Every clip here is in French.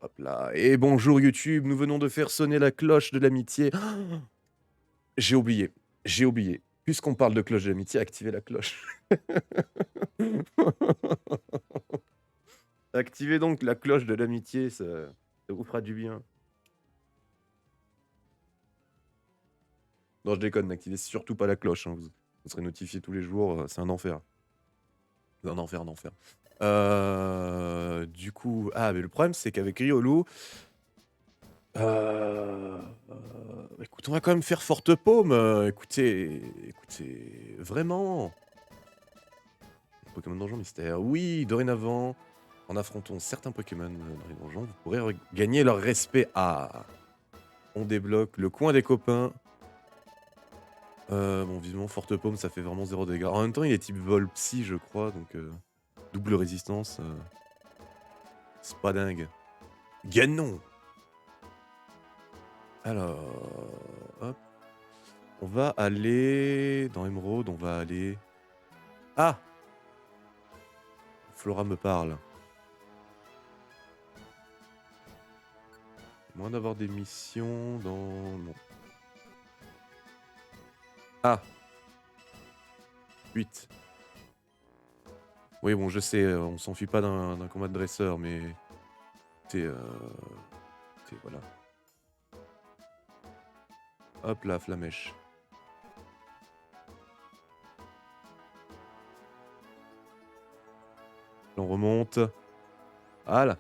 Hop là. Et bonjour YouTube, nous venons de faire sonner la cloche de l'amitié. J'ai oublié, j'ai oublié. Puisqu'on parle de cloche de l'amitié, activez la cloche. Activez donc la cloche de l'amitié, ça vous fera du bien. Non, je déconne, n'activez surtout pas la cloche, hein, vous serez notifié tous les jours, c'est un enfer. Un enfer, un enfer. Du coup, mais le problème, c'est qu'avec Riolu, écoute, on va quand même faire forte paume, écoutez, vraiment. Pokémon Donjon Mystère. Oui, dorénavant, en affrontant certains Pokémon dans les donjons, vous pourrez gagner leur respect. Ah, on débloque le coin des copains. Bon, vivement, forte paume, ça fait vraiment 0 dégâts. En même temps, il est type vol psy, je crois, donc double résistance. C'est pas dingue. Ganon. Alors, hop. On va aller dans Emeraude, on va aller... Ah, Flora me parle. Moins d'avoir des missions dans... Non. Ah, 8. Oui, bon, je sais, on s'enfuit pas d'un combat de dresseur, mais... C'est... voilà. Hop là, flamèche. On remonte. Voilà.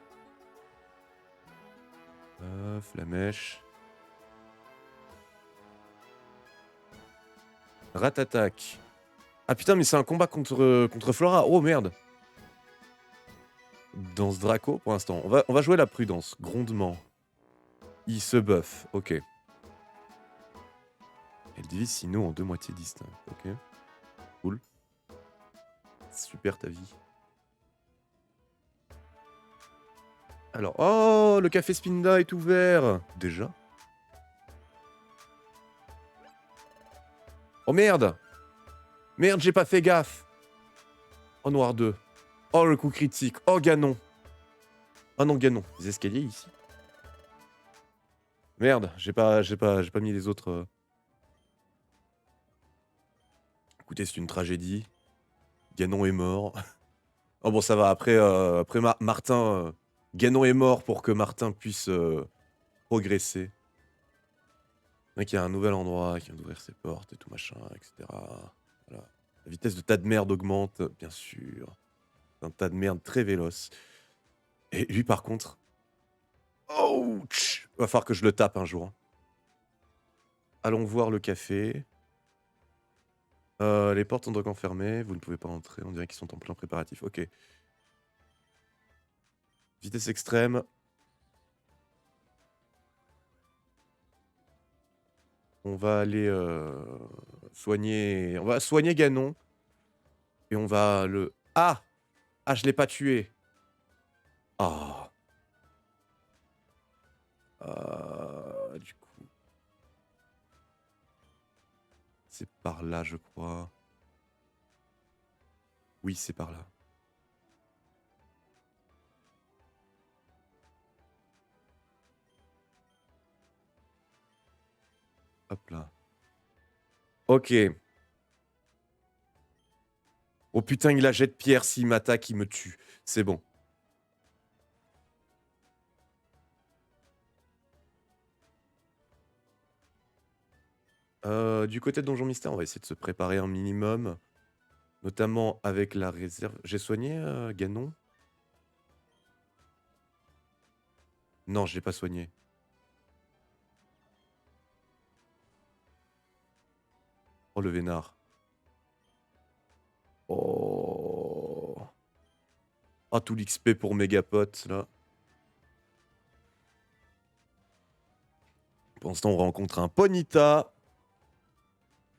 Flamèche. Ratatak. Ah putain, mais c'est un combat contre Flora. Oh merde. Danse Draco pour l'instant. On va jouer la prudence. Grondement. Il se buff. Ok. Elle divise Sino en deux moitiés distinctes. Ok. Cool. Super ta vie. Alors, oh, le café Spinda est ouvert. Déjà. Oh merde. Merde, j'ai pas fait gaffe. Oh noir 2. Oh le coup critique. Oh Ganon. Oh non Ganon. Les escaliers ici. Merde, j'ai pas mis les autres. Écoutez, c'est une tragédie. Ganon est mort. Oh bon, ça va. Après Martin, Ganon est mort pour que Martin puisse progresser. Il y a un nouvel endroit qui vient d'ouvrir ses portes et tout machin, etc. Voilà. La vitesse de tas de merde augmente, bien sûr. Un tas de merde très véloce. Et lui, par contre... Ouch! Va falloir que je le tape un jour. Allons voir le café. Les portes sont donc enfermées. Vous ne pouvez pas entrer. On dirait qu'ils sont en plein préparatif. Ok. Vitesse extrême. On va aller soigner... On va soigner Ganon. Et on va le... Ah! Ah, je l'ai pas tué. Ah. Du coup... C'est par là, je crois. Oui, c'est par là. Hop là. Ok. Oh putain, il a jet de pierre. S'il m'attaque, il me tue. C'est bon. Du côté de Donjon Mystère, on va essayer de se préparer un minimum. Notamment avec la réserve. J'ai soigné Ganon? Non, je l'ai pas soigné. Oh, le vénard. Oh. Ah, tout l'XP pour Mégapot, là. Pour l'instant, on rencontre un Ponyta.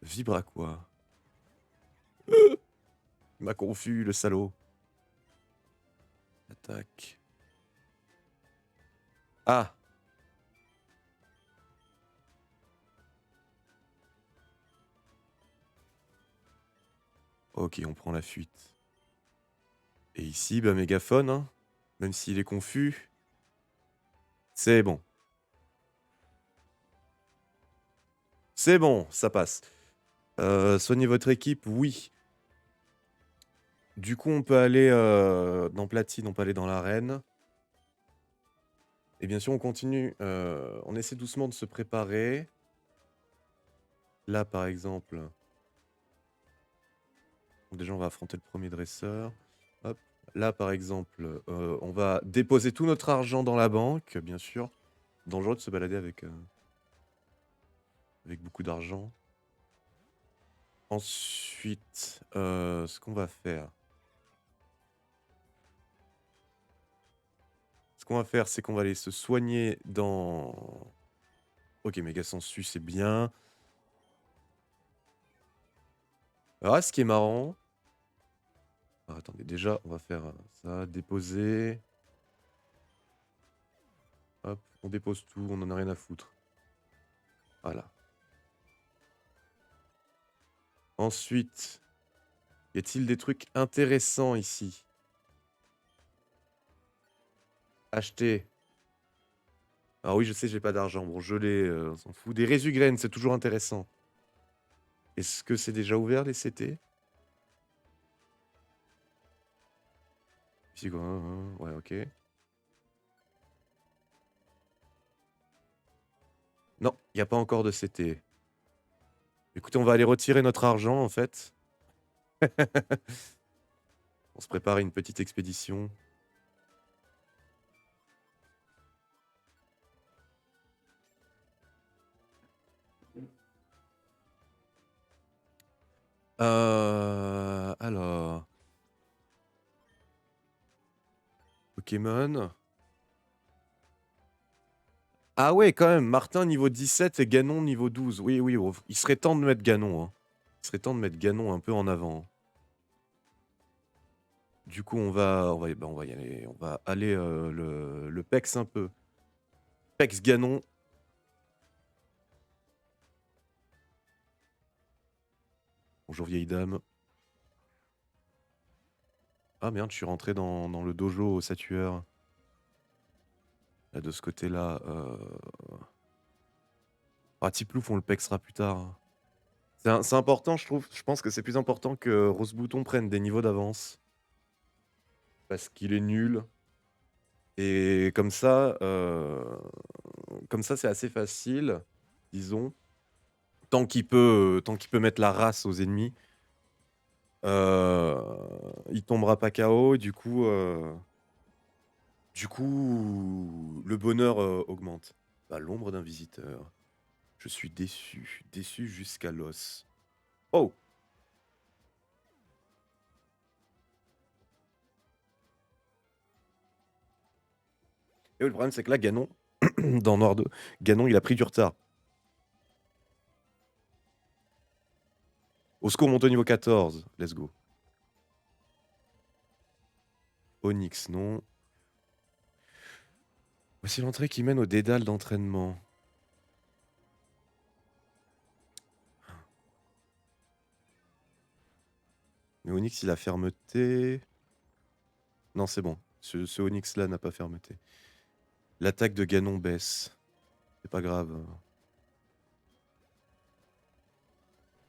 Vibra quoi? Il m'a confus, le salaud. Attaque. Ah. Ok, on prend la fuite. Et ici, bah, mégaphone, hein. Même s'il est confus. C'est bon. C'est bon, ça passe. Soignez votre équipe, oui. Du coup, on peut aller dans Platine, on peut aller dans l'arène. Et bien sûr, on continue. On essaie doucement de se préparer. Là, par exemple, déjà, on va affronter le premier dresseur. Hop. Là, par exemple, on va déposer tout notre argent dans la banque, bien sûr. Dangereux de se balader avec beaucoup d'argent. Ensuite, ce qu'on va faire. Ce qu'on va faire, c'est qu'on va aller se soigner dans... Ok, méga sensu, c'est bien. Alors là, ce qui est marrant... Alors, attendez, déjà, on va faire ça, déposer. Hop, on dépose tout, on en a rien à foutre. Voilà. Ensuite, y a-t-il des trucs intéressants ici? Acheter. Alors oui, je sais, j'ai pas d'argent. Bon, je l'ai, on s'en fout. Des résugraines, c'est toujours intéressant. Est-ce que c'est déjà ouvert, les CT? Ici, quoi, ouais, ok. Non, il n'y a pas encore de CT. Écoutez, on va aller retirer notre argent, en fait. On se prépare à une petite expédition. Alors... Pokémon. Ah ouais, quand même, Martin niveau 17 et Ganon niveau 12. Oui, oui, oh, il serait temps de mettre Ganon. Hein. Il serait temps de mettre Ganon un peu en avant. Du coup, on va y aller. On va aller le Pex un peu. Pex Ganon. Bonjour vieille dame. Ah merde, je suis rentré dans le dojo au Satueur. Là, de ce côté-là. Ah, Tiplouf, on le pexera plus tard. Hein. C'est important, je trouve. Je pense que c'est plus important que Rose Bouton prenne des niveaux d'avance. Parce qu'il est nul. Et comme ça, c'est assez facile, disons. Tant qu'il peut mettre la race aux ennemis, il tombera pas KO. Du coup, le bonheur augmente. Bah, l'ombre d'un visiteur. Je suis déçu, déçu jusqu'à l'os. Oh! Et le problème, c'est que là, Ganon, dans Noir 2, Ganon, il a pris du retard. Au secours, monte au niveau 14. Let's go. Onyx, non. Voici l'entrée qui mène au dédale d'entraînement. Mais Onyx, il a fermeté. Non, c'est bon. Ce Onyx-là n'a pas fermeté. L'attaque de Ganon baisse. C'est pas grave.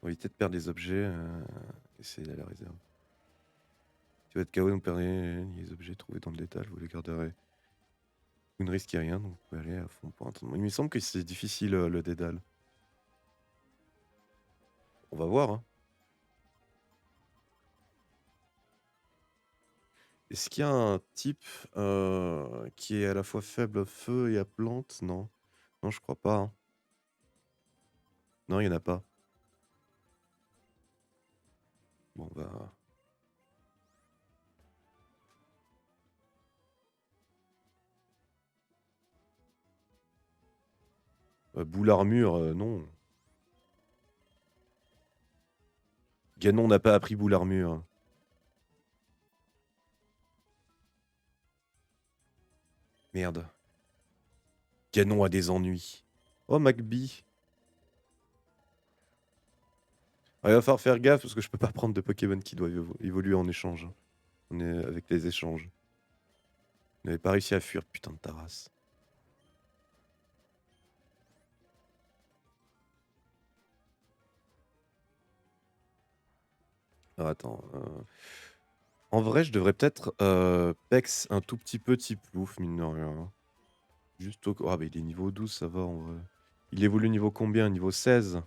On va éviter de perdre les objets. Essayer d'aller à la réserve. Tu vas être KO, donc perdez les objets trouvés dans le détail. Vous les garderez. Vous ne risquez rien, donc vous pouvez aller à fond pour un... Il me semble que c'est difficile le dédale. On va voir. Hein. Est-ce qu'il y a un type qui est à la fois faible à feu et à plante? Non. Non, je crois pas. Hein. Non, il n'y en a pas. Bon, bah... boule armure, non. Ganon n'a pas appris boule armure. Merde. Ganon a des ennuis. Oh, McBee. Ah, il va falloir faire gaffe parce que je peux pas prendre de Pokémon qui doivent évoluer en échange. On est avec les échanges. On n'avait pas réussi à fuir, putain de ta race. Alors attends, en vrai, je devrais peut-être, pex un tout petit peu type Plouf, mine de rien, hein. Juste au ah bah, il est niveau 12, ça va en vrai. Il évolue niveau combien? Niveau 16.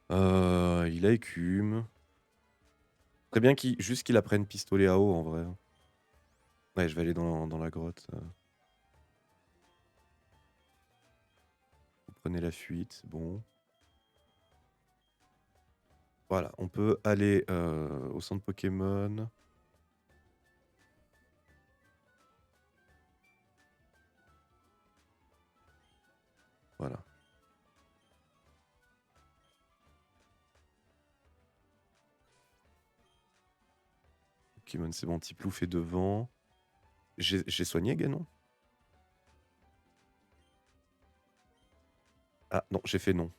Il a écume. Très bien qu'il apprenne pistolet à eau en vrai, hein. Ouais, je vais aller dans la grotte, vous prenez la fuite, bon. Voilà, on peut aller, au centre Pokémon. Voilà. Pokémon, c'est bon, Tiplouf est devant. J'ai soigné Ganon? Ah non, j'ai fait non.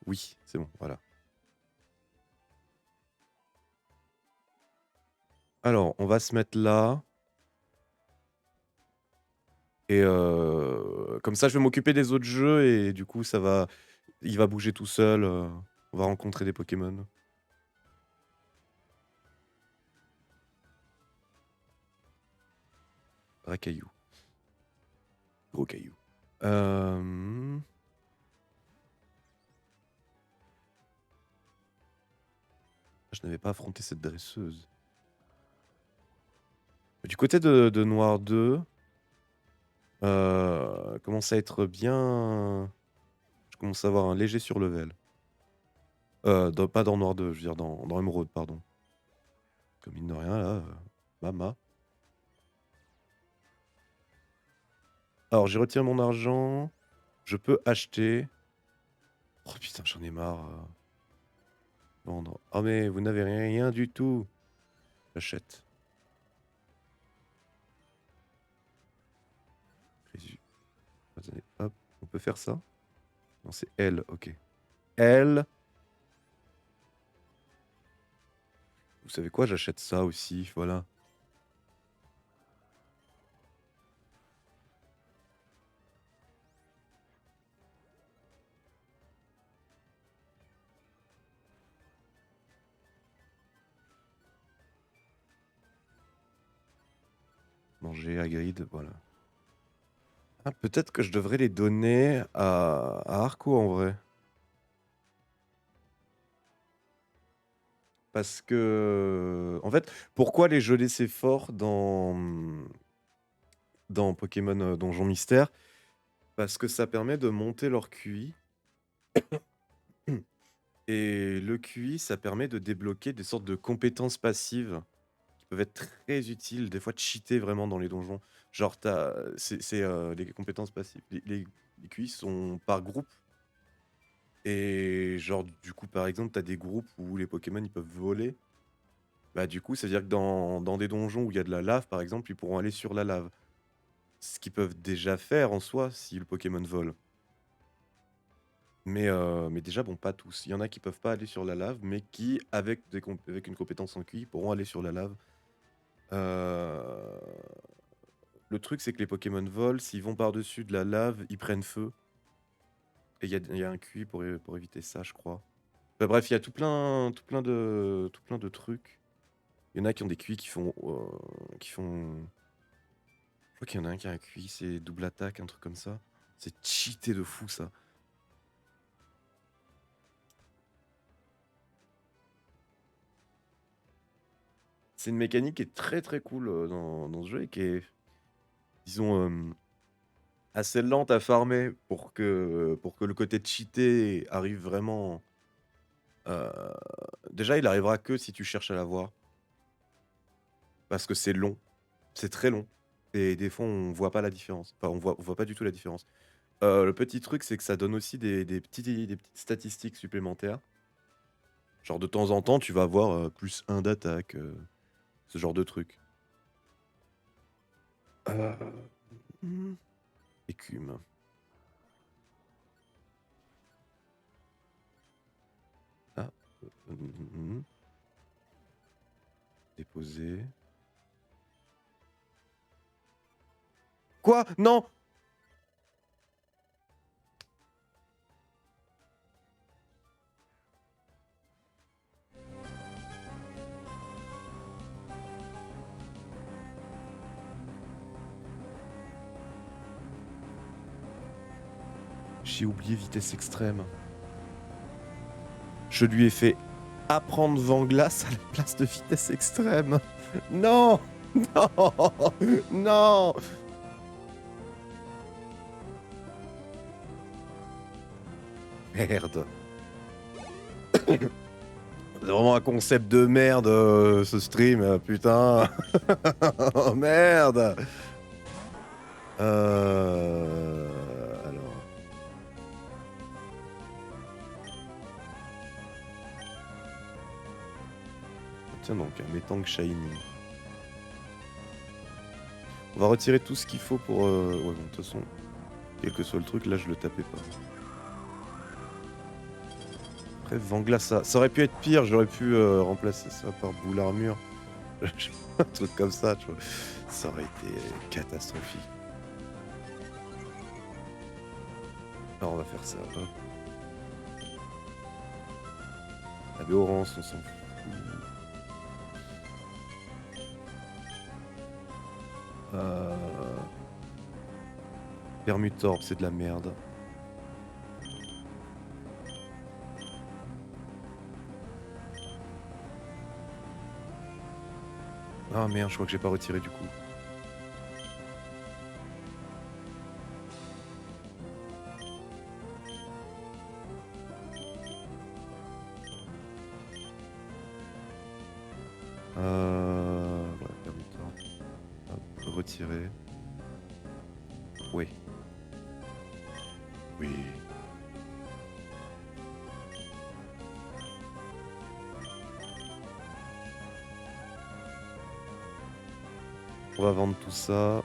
Oui, c'est bon, voilà. Alors, on va se mettre là. Et comme ça, je vais m'occuper des autres jeux et du coup, il va bouger tout seul. On va rencontrer des Pokémon. Racaillou. Gros caillou. Euh, Je n'avais pas affronté cette dresseuse. Du côté de Noir 2, commence à être bien. Je commence à avoir un léger surlevel. Pas dans Noir 2, je veux dire dans Emeraude, pardon. Comme mine de rien, là, Mama. Alors, j'ai retiré mon argent. Je peux acheter. Oh putain, j'en ai marre. Vendre. Oh, mais vous n'avez rien du tout. J'achète. Jésus. Attendez, hop, on peut faire ça? Non, c'est L, ok. L. Vous savez quoi? J'achète ça aussi, voilà. Manger, Hagrid, voilà. Ah, peut-être que je devrais les donner à Arco en vrai. Parce que, en fait, pourquoi les geler c'est fort dans Pokémon Donjon Mystère? Parce que ça permet de monter leur QI. Et le QI, ça permet de débloquer des sortes de compétences passives qui peuvent être très utiles, des fois cheater vraiment dans les donjons. Genre, les compétences passives. Les QI sont par groupe. Et genre, du coup, par exemple, tu as des groupes où les Pokémon ils peuvent voler. Bah, du coup, ça veut dire que dans des donjons où il y a de la lave, par exemple, ils pourront aller sur la lave. Ce qu'ils peuvent déjà faire en soi si le Pokémon vole. Mais déjà, bon, pas tous. Il y en a qui peuvent pas aller sur la lave, mais qui, avec une compétence en QI, pourront aller sur la lave. Euh, Le truc, c'est que les Pokémon volent, s'ils vont par-dessus de la lave, ils prennent feu. Et il y a un QI pour éviter ça, je crois. Bah, bref, il y a tout plein de trucs. Il y en a qui ont des QI qui font. Je crois qu'il y en a un qui a un QI, c'est double attaque, un truc comme ça. C'est cheaté de fou, ça. C'est une mécanique qui est très très cool dans ce jeu et qui est, disons, assez lente à farmer pour que le côté cheaté arrive vraiment. euh, Déjà, il arrivera que si tu cherches à la voir. Parce que c'est long. C'est très long. Et des fois, on voit pas la différence. Enfin, on voit pas du tout la différence. Le petit truc, c'est que ça donne aussi des petites statistiques supplémentaires. Genre, de temps en temps, tu vas avoir plus un d'attaque. Ce genre de truc. Euh, hmm, Écume. Ah. Déposer. Quoi? Non! j'ai oublié vitesse extrême. Je lui ai fait apprendre vent glace à la place de vitesse extrême. Non. Non. Non. Merde. C'est vraiment un concept de merde, ce stream, putain. Oh, merde. Alors. Tiens donc, un Metang Shiny. On va retirer tout ce qu'il faut pour... Ouais, bon, de toute façon, quel que soit le truc, là, je le tapais pas. Après, Vanglace, ça aurait pu être pire. J'aurais pu remplacer ça par Boule Armure. Un truc comme ça, tu vois. Ça aurait été catastrophique. Alors, on va faire ça. Hop. La Béorance, on s'en fout. Permutorb, c'est de la merde. Ah merde, je crois que j'ai pas retiré du coup. Voilà, Permutorb. Hop, retirer. Oui. Oui. On va vendre tout ça.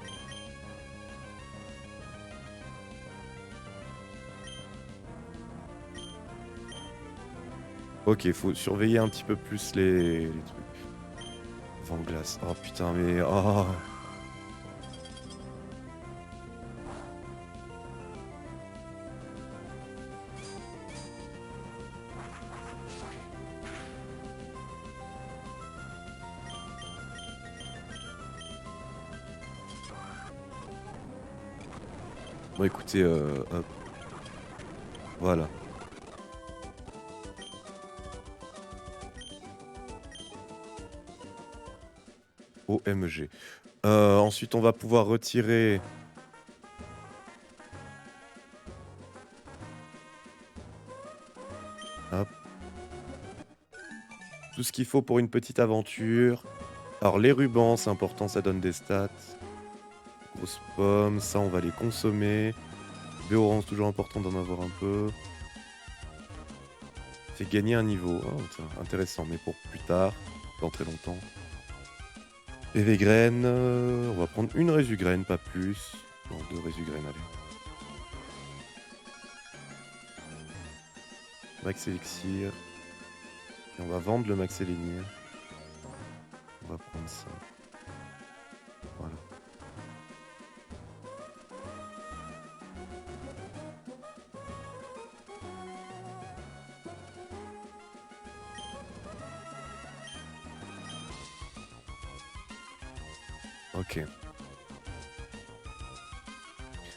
Ok, faut surveiller un petit peu plus les trucs. Vent-glace. Oh putain, mais... Oh. Bon écoutez, hop. Voilà. OMG. Ensuite, on va pouvoir retirer... Hop. Tout ce qu'il faut pour une petite aventure. Alors, les rubans, c'est important, ça donne des stats. Grosses pommes, ça, on va les consommer. Béorance, toujours important d'en avoir un peu. Fait gagner un niveau. Oh, tiens, intéressant, mais pour plus tard, dans très longtemps. PV graines, on va prendre une résugraine, pas plus. Non, 2 résugraines, allez. Max élixir. Et on va vendre le max élénir. On va prendre ça. Voilà. Ok.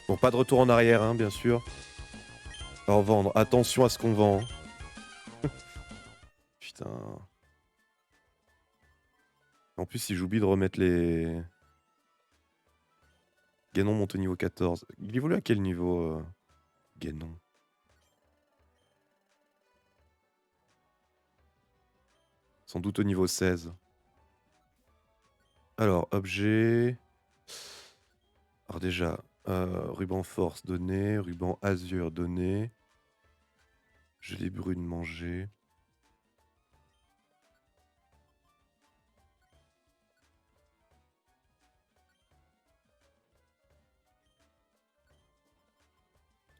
Bon, pas de retour en arrière, hein, bien sûr. Alors vendre. Attention à ce qu'on vend. Putain. En plus, si j'oublie de remettre les... Ganon monte au niveau 14. Il évolue à quel niveau, Ganon? Sans doute au niveau 16. Alors, objet... Alors déjà, ruban force donné, ruban azur donné. Gelée brune mangée.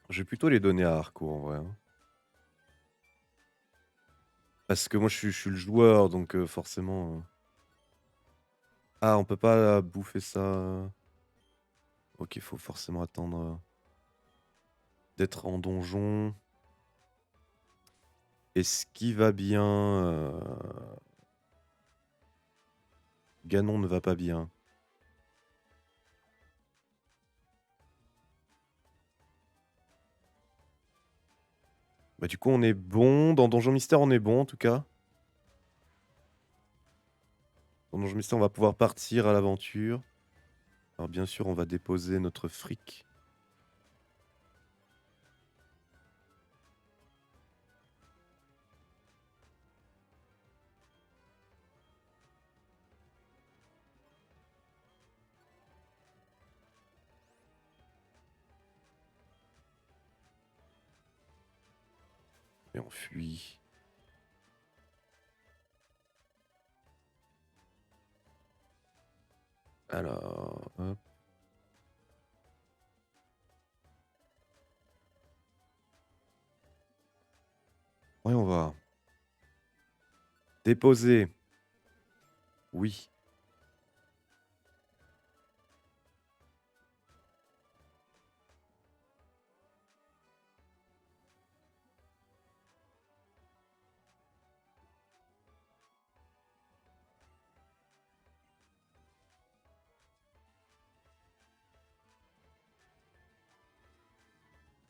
Je vais plutôt les donner à Arco en vrai, hein. Parce que moi je suis le joueur, donc forcément... Ah, on peut pas bouffer ça. Ok, il faut forcément attendre d'être en donjon. Et ce qui va bien... Ganon ne va pas bien. Bah, du coup, on est bon. Dans Donjon Mystère, on est bon, en tout cas. Dans Donjon Mystère, on va pouvoir partir à l'aventure. Alors, bien sûr, on va déposer notre fric. Et on fuit. Alors, hop. Voyons voir. Déposer. Oui.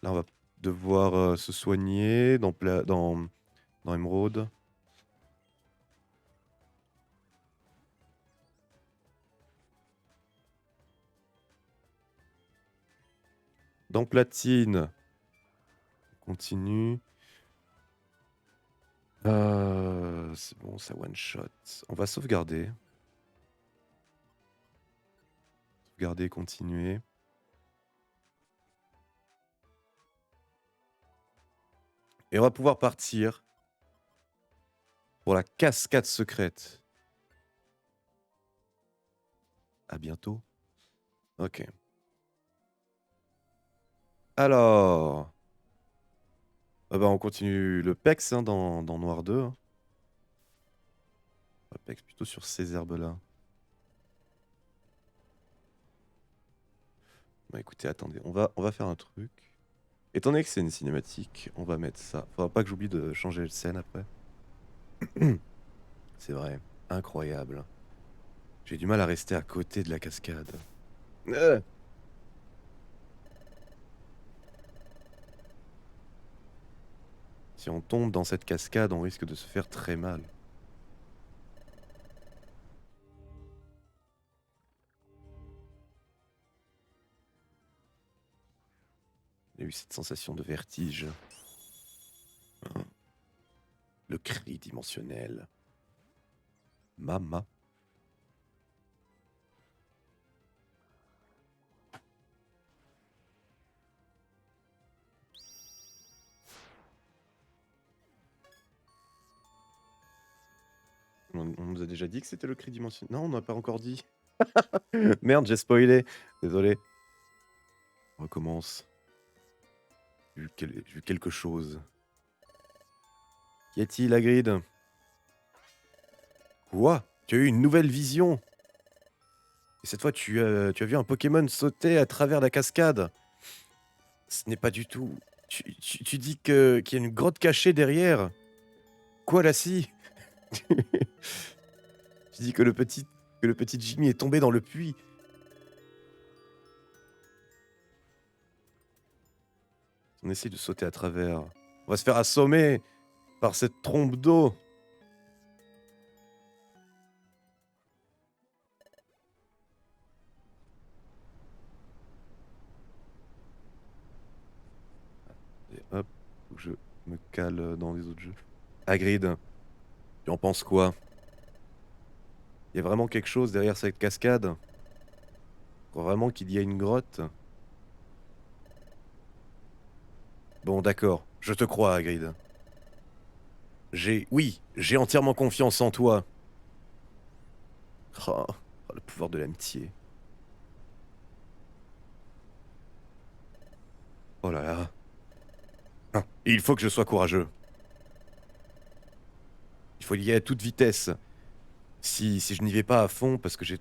Là, on va devoir se soigner dans Émeraude. Dans Platine. On continue. C'est bon, ça one shot. On va sauvegarder. Sauvegarder, continuer. Et on va pouvoir partir pour la cascade secrète. À bientôt. Ok. Alors. Bah, on continue le PEX hein, dans Noir 2. Hein. Le PEX plutôt sur ces herbes-là. Bah écoutez, attendez, on va faire un truc. Étant donné que c'est une cinématique, on va mettre ça. Faudra pas que j'oublie de changer de scène après. C'est vrai, incroyable. J'ai du mal à rester à côté de la cascade. Si on tombe dans cette cascade, on risque de se faire très mal. J'ai eu cette sensation de vertige. Le cri dimensionnel. Mama. On nous a déjà dit que c'était le cri dimensionnel. Non, on n'a pas encore dit. Merde, j'ai spoilé. Désolé. On recommence. J'ai vu quelque chose. Qu'y a-t-il, Hagrid? Quoi? Tu as eu une nouvelle vision? Et cette fois, tu as vu un Pokémon sauter à travers la cascade? Ce n'est pas du tout... Tu dis qu'il y a une grotte cachée derrière? Quoi, là, si? Tu dis que le petit Jimmy est tombé dans le puits. On essaie de sauter à travers. On va se faire assommer par cette trompe d'eau. Et hop, faut que je me cale dans les autres jeux. Hagrid, tu en penses quoi? Il y a vraiment quelque chose derrière cette cascade? Crois vraiment qu'il y a une grotte? Bon, d'accord, je te crois, Hagrid. Oui, j'ai entièrement confiance en toi. Oh, le pouvoir de l'amitié. Oh là là. Ah, il faut que je sois courageux. Il faut y aller à toute vitesse. Si je n'y vais pas à fond parce que j'ai...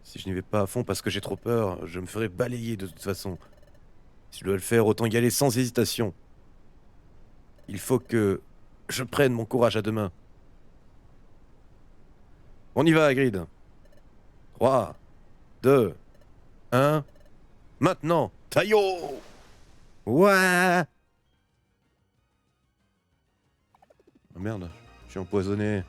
Si je n'y vais pas à fond parce que j'ai trop peur, je me ferai balayer de toute façon. Si je dois le faire, autant y aller sans hésitation. Il faut que je prenne mon courage à deux mains. On y va, Hagrid. 3, 2, 1... Maintenant! Taillot! Ouais! Oh merde, je suis empoisonné.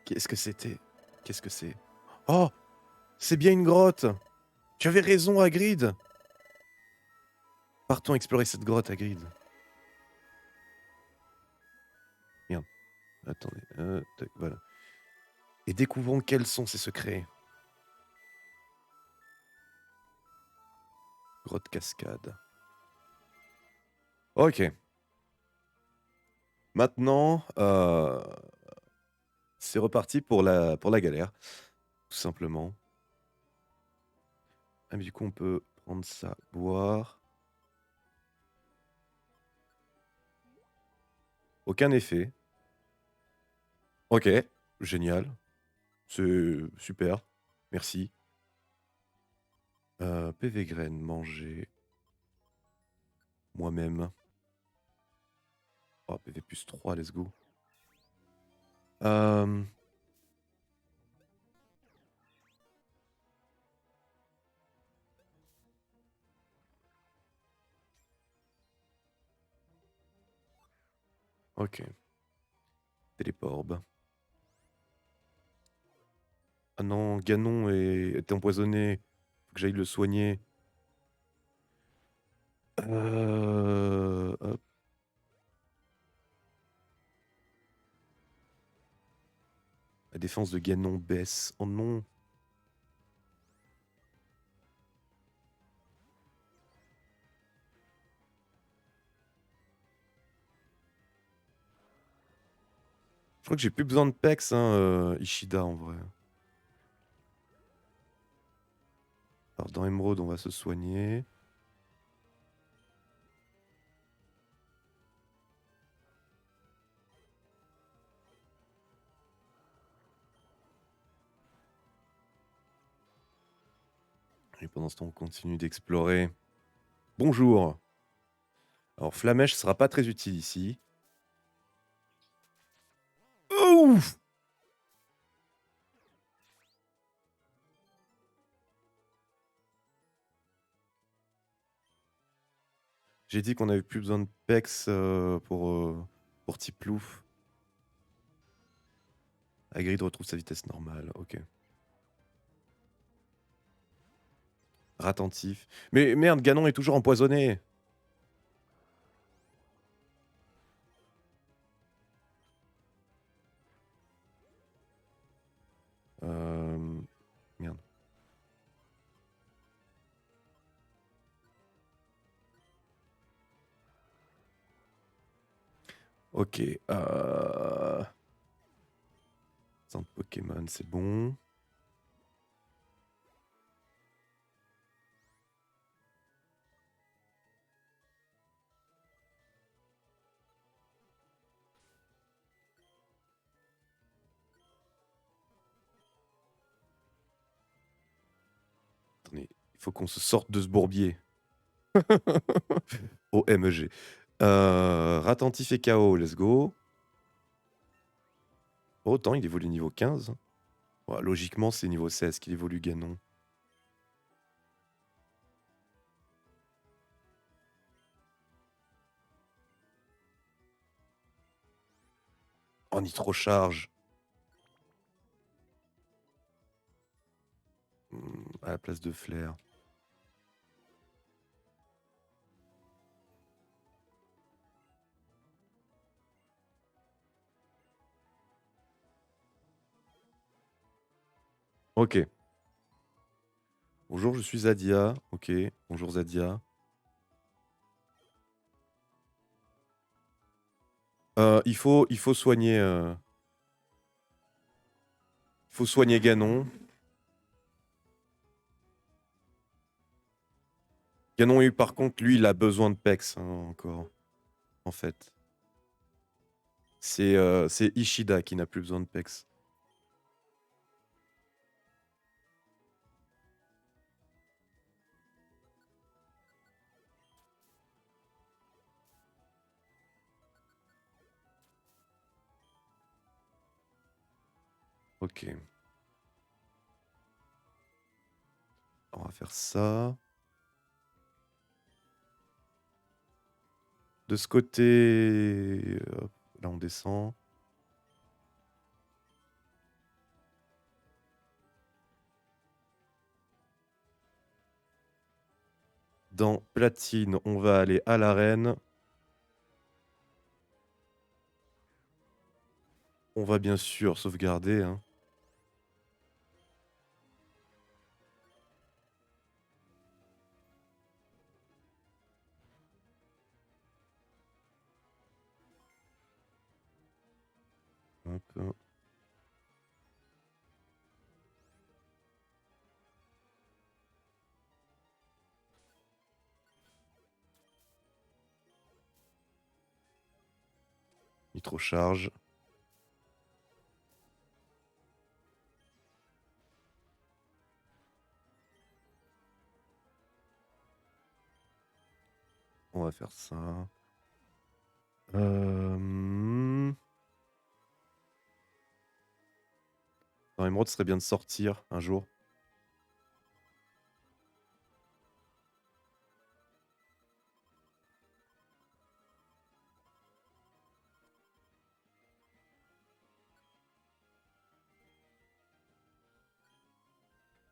Qu'est-ce que c'était? Qu'est-ce que c'est? Oh! C'est bien une grotte! Tu avais raison, Hagrid! Partons explorer cette grotte, Hagrid. Merde, attendez, tac, voilà. Et découvrons quels sont ses secrets. Grotte cascade. OK. Maintenant, c'est reparti pour la galère, tout simplement. Ah mais du coup, on peut prendre ça, boire. Aucun effet. OK, génial. C'est super, merci. PV graines, manger. Moi-même. Oh, PV plus 3, let's go. OK. Téléporbe. Ah non, Ganon était empoisonné. Faut que j'aille le soigner. Hop. La défense de Ganon baisse. Oh non. Je crois que j'ai plus besoin de Pex, hein, Ishida, en vrai. Alors, dans Emeraude, on va se soigner. Et pendant ce temps, on continue d'explorer. Bonjour. Alors, Flamèche sera pas très utile ici. Ouf! J'ai dit qu'on avait plus besoin de Pex pour Tiplouf. Hagrid retrouve sa vitesse normale, ok. Attentif. Mais merde, Ganon est toujours empoisonné. Merde. Ok. Centre Pokémon, c'est bon. Attendez, il faut qu'on se sorte de ce bourbier. OMG. Ratentif et KO, let's go. Autant, il évolue niveau 15. Ouais, logiquement, c'est niveau 16 qu'il évolue Ganon. Oh, Nitro-charge. À la place de Flair. Ok. Bonjour, je suis Zadia. Ok. Bonjour Zadia. Il faut soigner. Faut soigner Ganon. Ganon, par contre, lui, il a besoin de Pex encore. En fait. C'est Ishida qui n'a plus besoin de Pex. Ok. faire ça. De ce côté, hop, là on descend. Dans platine, on va aller à l'arène. On va bien sûr sauvegarder, hein. Hop. Nitro-charge. On va faire ça. Dans Emerald, ce serait bien de sortir un jour.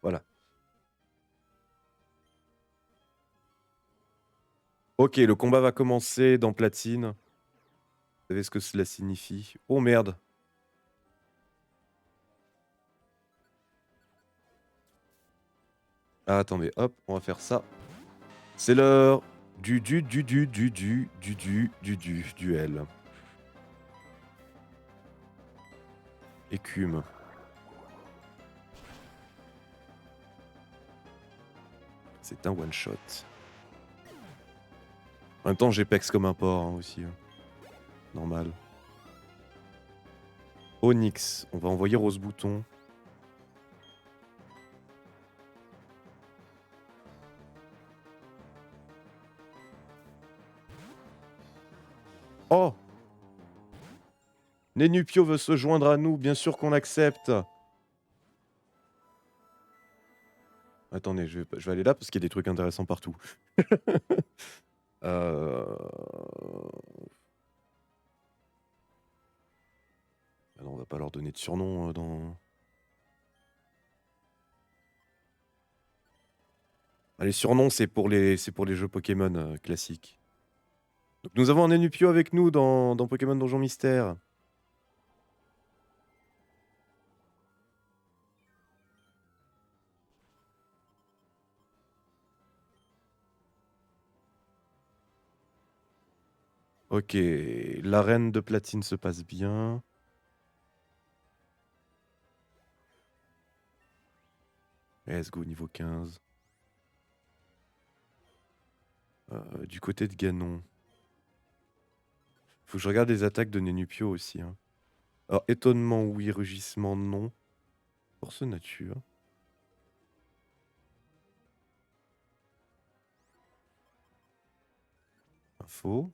Voilà. Ok, le combat va commencer dans platine. Vous savez ce que cela signifie? Oh merde! Ah, attendez, hop, on va faire ça. C'est l'heure du duel. Écume. C'est un one shot. En même temps, j'épex comme un porc hein, aussi. Hein. Normal. Onyx, on va envoyer Rose Bouton. Oh! Nenupio veut se joindre à nous, bien sûr qu'on accepte. Attendez, je vais aller là parce qu'il y a des trucs intéressants partout. Ah non, on va pas leur donner de surnom dans... Ah, les surnoms, c'est pour les jeux Pokémon classiques. Donc nous avons un Nenupio avec nous dans Pokémon Donjon Mystère. Ok, l'arène de platine se passe bien. Let's go, niveau 15. Du côté de Ganon. Faut que je regarde les attaques de Nenupio aussi. Hein. Alors, étonnement, oui. Rugissement, non. Force nature. Info.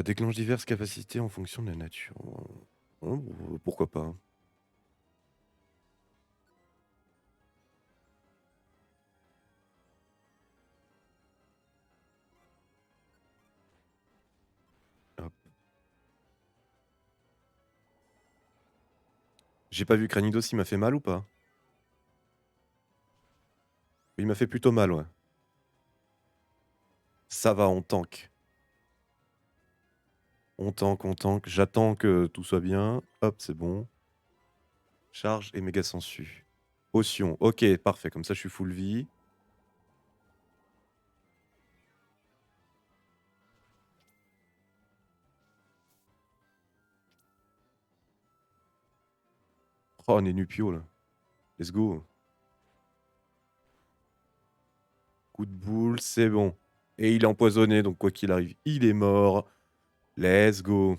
Déclenche diverses capacités en fonction de la nature. Oh, pourquoi pas. Hop. J'ai pas vu Cranidos, il m'a fait mal ou pas? Il m'a fait plutôt mal, ouais. Ça va, on tank. On tank, on tank. J'attends que tout soit bien. Hop, c'est bon. Charge et méga sensu. Potion. Ok, parfait. Comme ça, je suis full vie. Oh, on est Nupio, là. Let's go. Coup de boule, c'est bon. Et il est empoisonné, donc quoi qu'il arrive, il est mort. Let's go.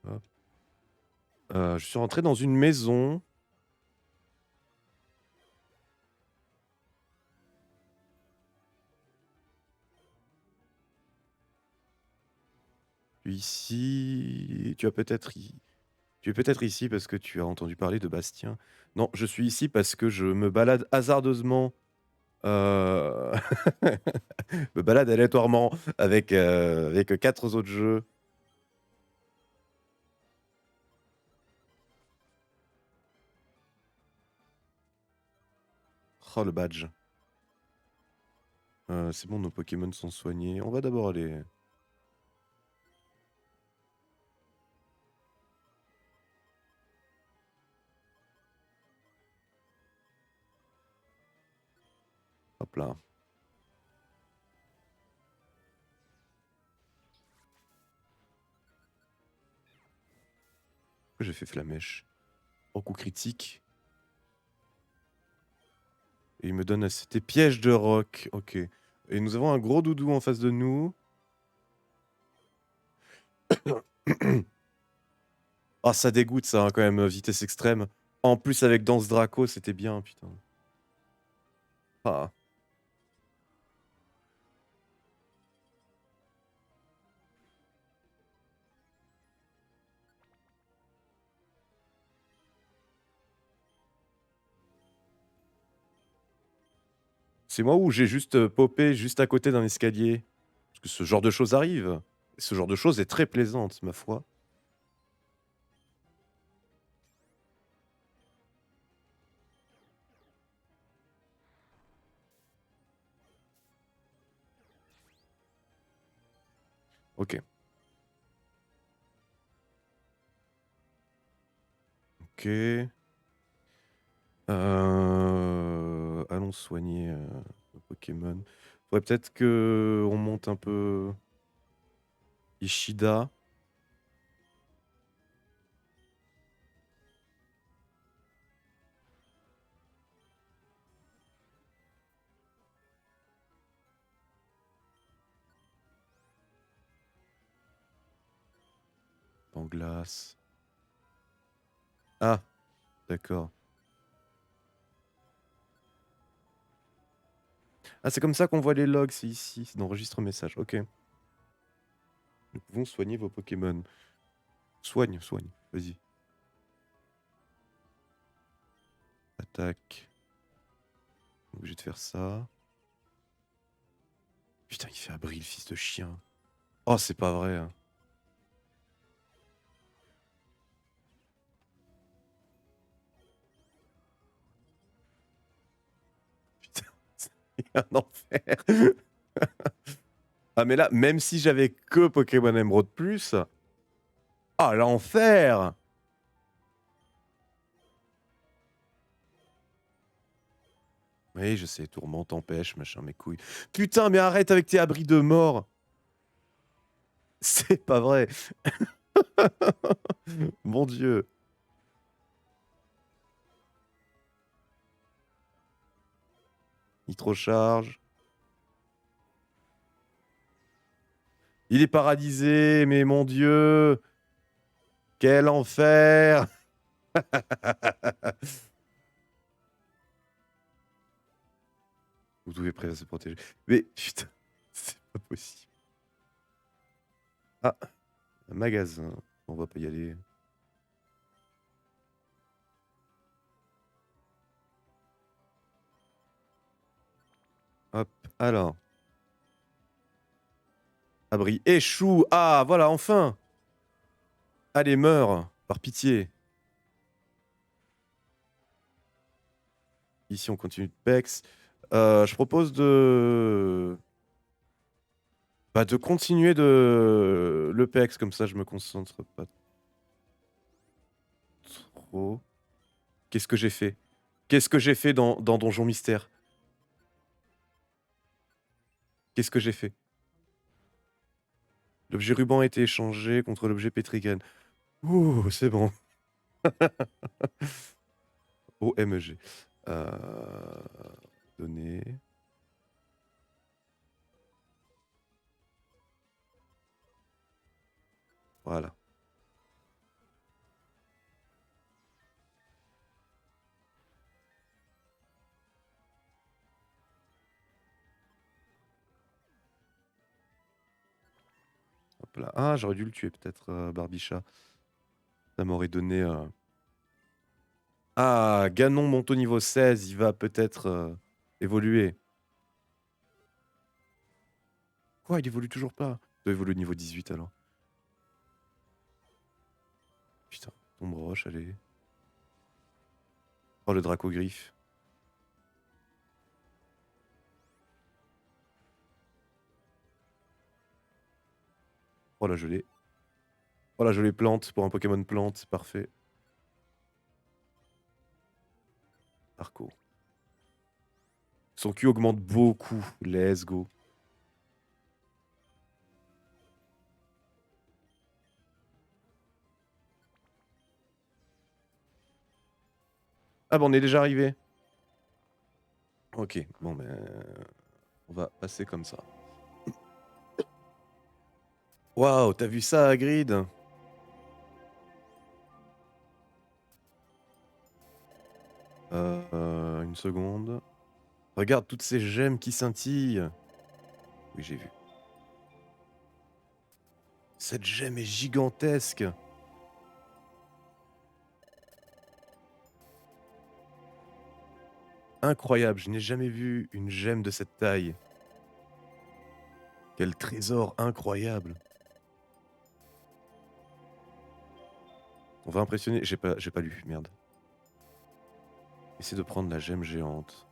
Hop. Je suis rentré dans une maison. Tu es ici. Tu es peut-être ici parce que tu as entendu parler de Bastien. Non, je suis ici parce que je me balade hasardeusement, heu, me balade aléatoirement avec 4 autres jeux. Oh le badge. C'est bon, nos Pokémon sont soignés. On va d'abord aller hop là. Pourquoi j'ai fait Flamèche? Oh coup critique et il me donne c'était piège de roc. OK et nous avons un gros doudou en face de nous. Ah ça dégoûte ça, hein, quand même, vitesse extrême. En plus avec Danse Draco, c'était bien, putain. Ah. C'est moi ou j'ai juste, popé juste à côté d'un escalier? Parce que ce genre de choses arrive. Ce genre de chose est très plaisante, ma foi. OK. OK. Allons soigner, nos Pokémon. Faudrait peut-être qu'on monte un peu Ishida. Panglace. Ah! D'accord. Ah, c'est comme ça qu'on voit les logs, c'est ici, c'est dans Registre message. OK. Nous pouvons soigner vos Pokémon. Soigne, soigne, vas-y. Attaque. Obligé de faire ça. Putain, il fait abri, le fils de chien. Oh, c'est pas vrai, hein. Putain, c'est un enfer. Ah, mais là, même si j'avais que Pokémon Emeraude Plus, ah, l'enfer! Oui, je sais, tourmente, empêche, machin, mes couilles. Putain, mais arrête avec tes abris de mort! C'est pas vrai! Mon Dieu! Nitrocharge. Il est paralysé, mais mon Dieu! Quel enfer! Vous devez prêt à se protéger. Mais putain, c'est pas possible. Ah, un magasin. On va pas y aller. Hop, alors. Abri échoue. Ah, voilà, enfin! Allez, meurs, par pitié. Ici, on continue de pex. Je propose de continuer le pex, comme ça je me concentre pas trop. Qu'est-ce que j'ai fait? Qu'est-ce que j'ai fait dans Donjon Mystère? Qu'est-ce que j'ai fait? L'objet ruban a été échangé contre l'objet pétrigraine. Ouh, c'est bon. OMG. Données. Voilà. Hop là. Ah, j'aurais dû le tuer peut-être, Barbichat. Ça m'aurait donné... Ah, Ganon monte au niveau 16, il va peut-être évoluer. Quoi, il évolue toujours pas? Il doit évoluer au niveau 18 alors. Putain, tombe roche, allez. Oh, le Dracogriffe. Oh la gelée. Oh la gelée plante pour un Pokémon plante, parfait. Arco. Son Q augmente beaucoup. Let's go. Ah bah on est déjà arrivé. Ok, bon ben... on va passer comme ça. Waouh, t'as vu ça, Hagrid? Une seconde. Regarde toutes ces gemmes qui scintillent. Oui, j'ai vu. Cette gemme est gigantesque. Incroyable, je n'ai jamais vu une gemme de cette taille. Quel trésor incroyable. On va impressionner... J'ai pas lu, merde. Essaye de prendre la gemme géante.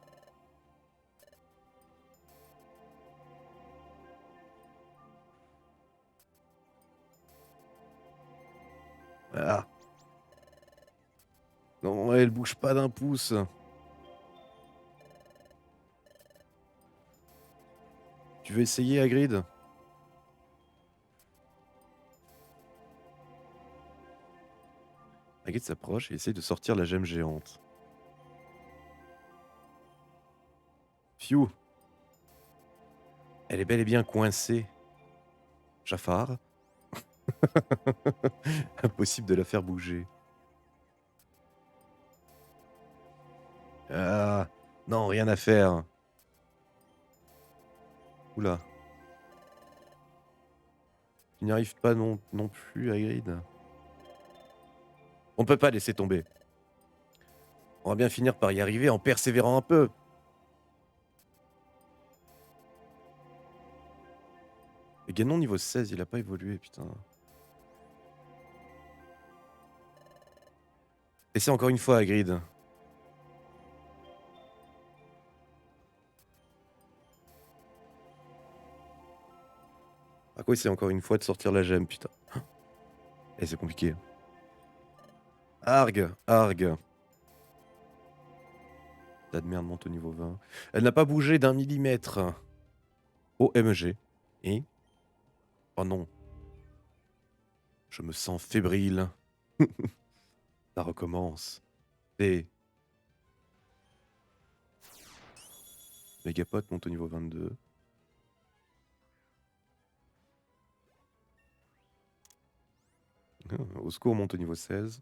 Ah. Non, elle bouge pas d'un pouce. Tu veux essayer, Hagrid? Hagrid s'approche et essaye de sortir la gemme géante. Phew. Elle est bel et bien coincée. Jafar. Impossible de la faire bouger. Ah. Non, rien à faire. Oula. Tu n'y arrives pas non plus, Hagrid. On ne peut pas laisser tomber. On va bien finir par y arriver en persévérant un peu. Et Ganon niveau 16, il a pas évolué, putain. Essaie encore une fois, Hagrid. À quoi essaie encore une fois de sortir la gemme, putain. Eh, c'est compliqué. Argue, argue. La de merde monte au niveau 20. Elle n'a pas bougé d'un millimètre. OMG. Et... Oh non. Je me sens fébrile. Ça recommence. Et... Mégapod monte au niveau 22. Au secours monte au niveau 16.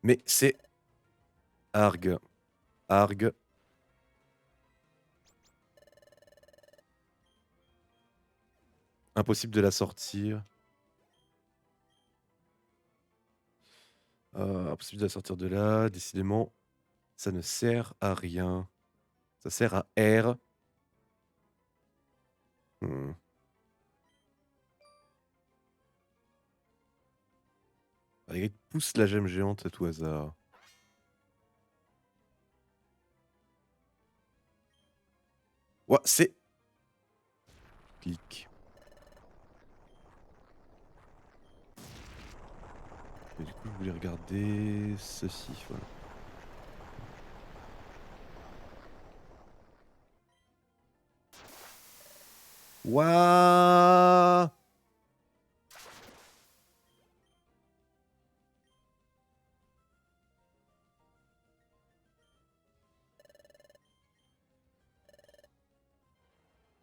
Mais c'est... Argue. Argue. Impossible de la sortir. Impossible de la sortir de là. Décidément, ça ne sert à rien. Ça sert à R. Allez, pousse la gemme géante à tout hasard. Ouah, c'est... Clic. Et du coup, je voulais regarder ceci, voilà. Ouah!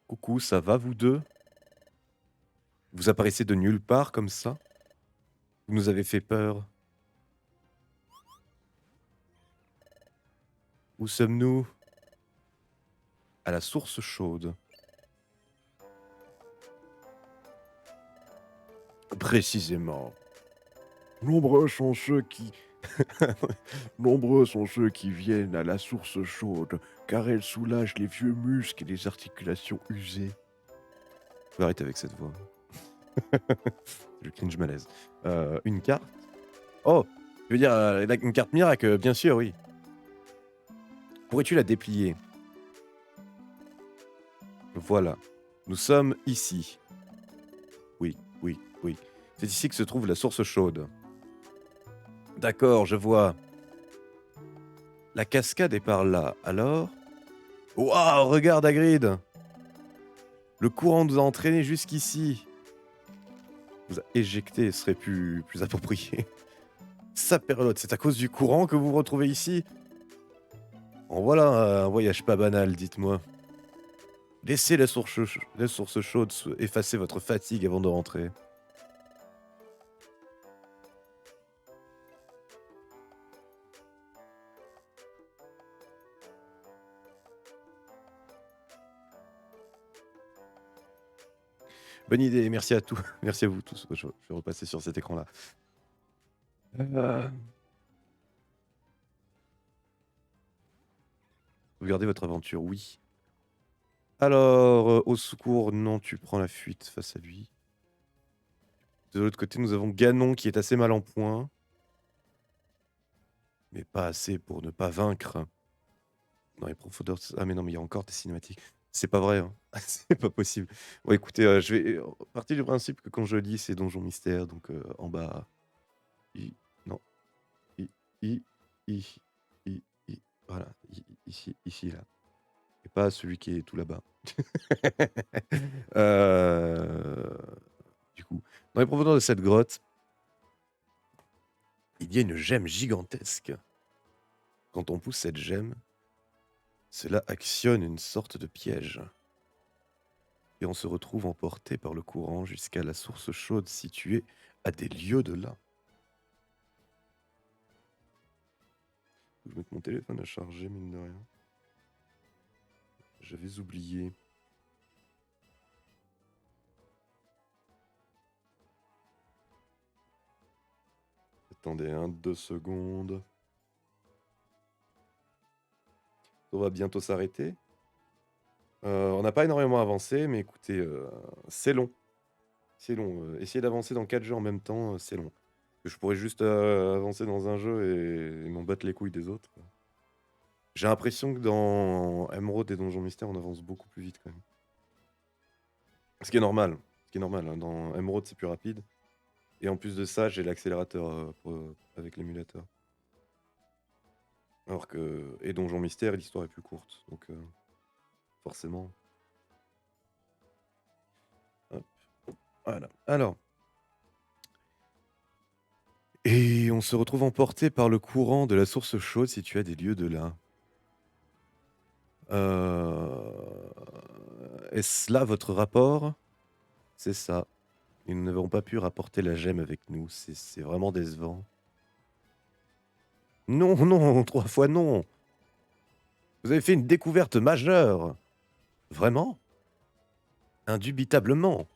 Coucou, ça va vous deux? Vous apparaissez de nulle part comme ça? Vous nous avez fait peur. Où sommes-nous? à la source chaude. Précisément. Nombreux sont ceux qui Nombreux sont ceux qui viennent à la source chaude, car elle soulage les vieux muscles et les articulations usées. Faut arrêter avec cette voix. Le cringe malaise. Une carte? Oh! Tu veux dire, une carte miracle, bien sûr, oui. Pourrais-tu la déplier? Voilà. Nous sommes ici. Oui, oui, oui. C'est ici que se trouve la source chaude. D'accord, je vois. La cascade est par là, alors? Waouh, regarde Hagrid! Le courant nous a entraînés jusqu'ici. Vous a éjecté serait plus approprié. Saperlotte, c'est à cause du courant que vous vous retrouvez ici? En voilà un voyage pas banal, dites-moi. Laissez la source chaude effacer votre fatigue avant de rentrer. Bonne idée, merci à tous. Merci à vous tous. Je vais repasser sur cet écran-là. Regardez votre aventure, oui. Alors, au secours, non, tu prends la fuite face à lui. De l'autre côté, nous avons Ganon qui est assez mal en point. Mais pas assez pour ne pas vaincre. Dans les profondeurs. Ah, mais non, mais il y a encore des cinématiques. C'est pas vrai, hein. C'est pas possible. Bon, écoutez, je vais partir du principe que quand je lis, c'est Donjon Mystère, donc en bas. Non. I, I, I, I. Voilà. Ici, là. Et pas celui qui est tout là-bas. Du coup, dans les profondeurs de cette grotte, il y a une gemme gigantesque. Quand on pousse cette gemme, cela actionne une sorte de piège. Et on se retrouve emporté par le courant jusqu'à la source chaude située à des lieues de là. Faut que je mette mon téléphone à charger, mine de rien. J'avais oublié. Attendez, 2 secondes. On va bientôt s'arrêter. On n'a pas énormément avancé, mais écoutez, c'est long. C'est long. Essayer d'avancer dans 4 jeux en même temps, c'est long. Je pourrais juste avancer dans un jeu et m'en battre les couilles des autres. J'ai l'impression que dans Emerald et Donjon Mystère, on avance beaucoup plus vite quand même. Ce qui est normal. Ce qui est normal, hein. Dans Emerald, c'est plus rapide. Et en plus de ça, j'ai l'accélérateur avec l'émulateur. Alors que. Et Donjon Mystère, l'histoire est plus courte. Donc, forcément. Hop. Voilà. Alors. Et on se retrouve emporté par le courant de la source chaude située à des lieues de là. Est-ce là votre rapport? C'est ça. Et nous n'avons pas pu rapporter la gemme avec nous. C'est vraiment décevant. Non, non, 3 fois non. Vous avez fait une découverte majeure. Vraiment? Indubitablement.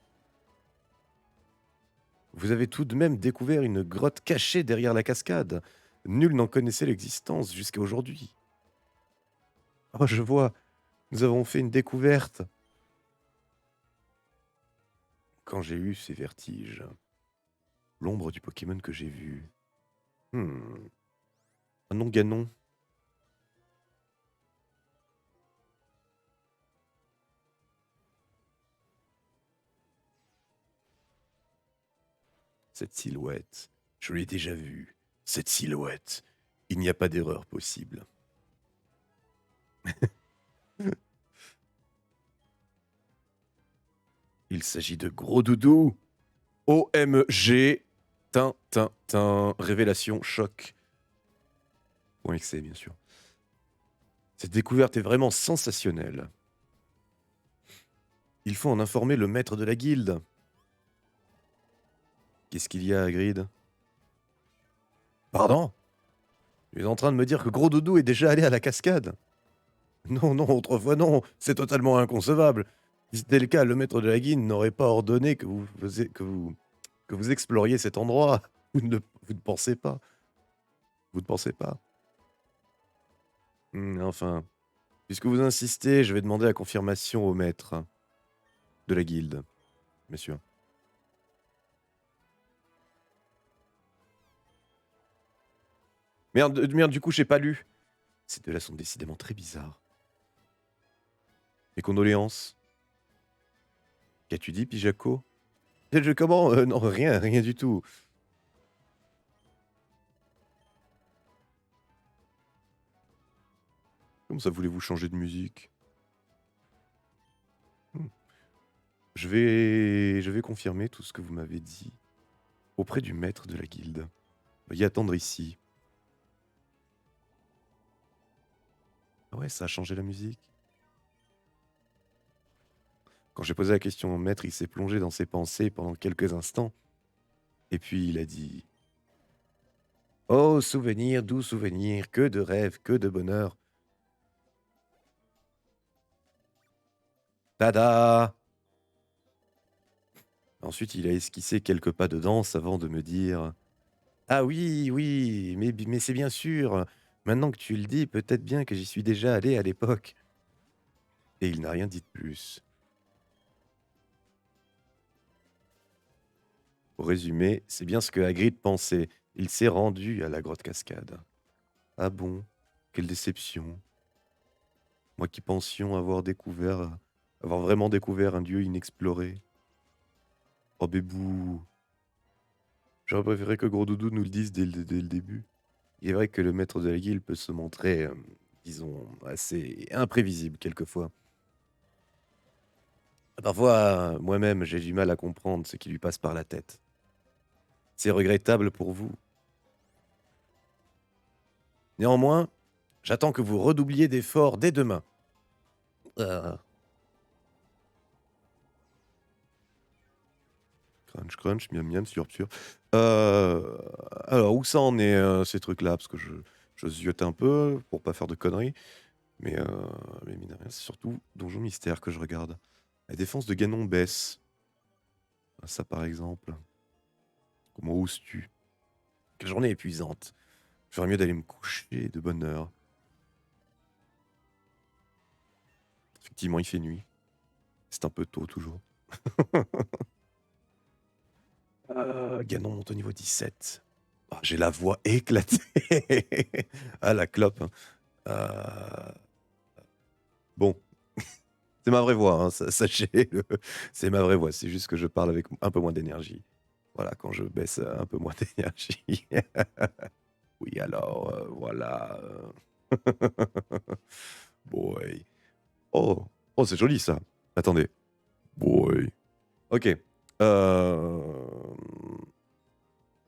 Vous avez tout de même découvert une grotte cachée derrière la cascade. Nul n'en connaissait l'existence jusqu'à aujourd'hui. Oh, je vois. Nous avons fait une découverte. Quand j'ai eu ces vertiges, l'ombre du Pokémon que j'ai vu. Un nom Ganon. Cette silhouette, je l'ai déjà vue. Cette silhouette, il n'y a pas d'erreur possible. Il s'agit de Gros Doudou. OMG. Révélation, choc. Point excès, bien sûr. Cette découverte est vraiment sensationnelle. Il faut en informer le maître de la guilde. Qu'est-ce qu'il y a, Hagrid? Pardon? Tu es en train de me dire que Gros Doudou est déjà allé à la cascade? Non, non, autrefois non, c'est totalement inconcevable. Si c'était le cas, le maître de la guilde n'aurait pas ordonné que vous exploriez cet endroit. Vous ne pensez pas, vous ne pensez pas. Enfin, puisque vous insistez, je vais demander la confirmation au maître de la guilde, monsieur. Merde, du coup, j'ai pas lu. Ces deux-là sont décidément très bizarres. Mes condoléances. Qu'as-tu dit, Pijaco? Comment? Non, rien, rien du tout. Comment ça voulez-vous changer de musique? Mmh. Je vais confirmer tout ce que vous m'avez dit auprès du maître de la guilde. Veuillez attendre ici. Ah ouais, ça a changé la musique? Quand j'ai posé la question au maître, il s'est plongé dans ses pensées pendant quelques instants, et puis il a dit: «Oh souvenir, doux souvenir, que de rêves, que de bonheur. Tada!» Ensuite, il a esquissé quelques pas de danse avant de me dire: «Ah oui, oui, mais c'est bien sûr. Maintenant que tu le dis, peut-être bien que j'y suis déjà allé à l'époque.» Et il n'a rien dit de plus. Pour résumer, c'est bien ce que Hagrid pensait. Il s'est rendu à la grotte cascade. Ah bon? Quelle déception. Moi qui pensions avoir vraiment découvert un lieu inexploré. Oh bébou. J'aurais préféré que Gros Doudou nous le dise dès le début. Il est vrai que le maître de la guilde peut se montrer, disons, assez imprévisible quelquefois. Parfois, moi-même, j'ai du mal à comprendre ce qui lui passe par la tête. C'est regrettable pour vous. Néanmoins, j'attends que vous redoubliez d'efforts dès demain. Ah, crunch, crunch, miam, miam, slurp, slurp. Alors, où ça en est, ces trucs-là? Parce que je ziote un peu pour pas faire de conneries. Mais, heu, mais mine de rien, c'est surtout Donjon Mystère que je regarde. La défense de Ganon baisse. Ah, ça, par exemple. Comment oses-tu? Quelle journée épuisante. J'aurais mieux d'aller me coucher de bonne heure. Effectivement, il fait nuit. C'est un peu tôt toujours. Ganon monte au niveau 17. Ah, j'ai la voix éclatée. Ah, la clope, hein. Bon, c'est ma vraie voix, hein, sachez-le. C'est ma vraie voix, c'est juste que je parle avec un peu moins d'énergie. Voilà, quand je baisse un peu moins d'énergie. Oui, alors, voilà, Boy. Oh! Oh, c'est joli ça. Attendez. Boy. OK.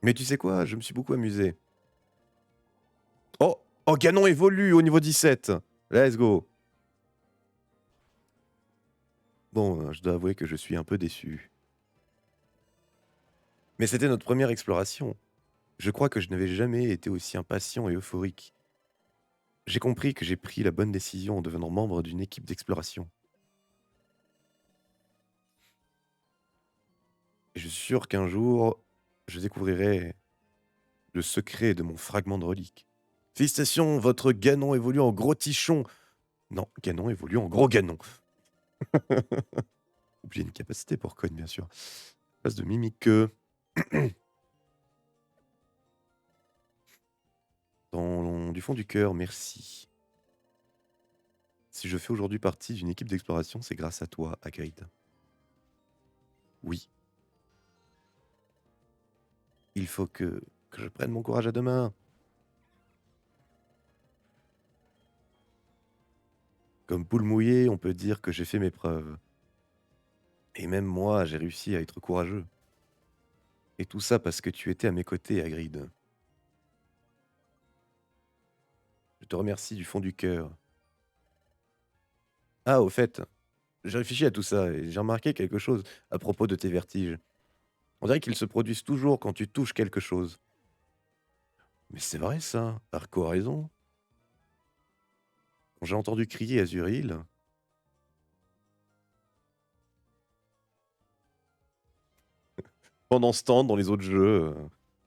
Mais tu sais quoi? Je me suis beaucoup amusé. Oh! Oh, Ganon évolue au niveau 17. Let's go. Bon, je dois avouer que je suis un peu déçu. Mais c'était notre première exploration. Je crois que je n'avais jamais été aussi impatient et euphorique. J'ai compris que j'ai pris la bonne décision en devenant membre d'une équipe d'exploration. Et je suis sûr qu'un jour, je découvrirai le secret de mon fragment de relique. Félicitations, votre Ganon évolue en gros tichon. Non, Ganon évolue en gros Ganon. Oubliez une capacité pour Cogne, bien sûr. Passe de mimique. Du fond du cœur, merci. Si je fais aujourd'hui partie d'une équipe d'exploration, c'est grâce à toi, Hagrid. Oui, il faut que je prenne mon courage à deux mains. Comme poule mouillée, on peut dire que j'ai fait mes preuves. Et même moi, j'ai réussi à être courageux. Et tout ça parce que tu étais à mes côtés, Hagrid. Je te remercie du fond du cœur. Ah, au fait, j'ai réfléchi à tout ça et j'ai remarqué quelque chose à propos de tes vertiges. On dirait qu'ils se produisent toujours quand tu touches quelque chose. Mais c'est vrai ça, Arco a raison. Quand j'ai entendu crier Azuril, pendant ce temps, dans les autres jeux,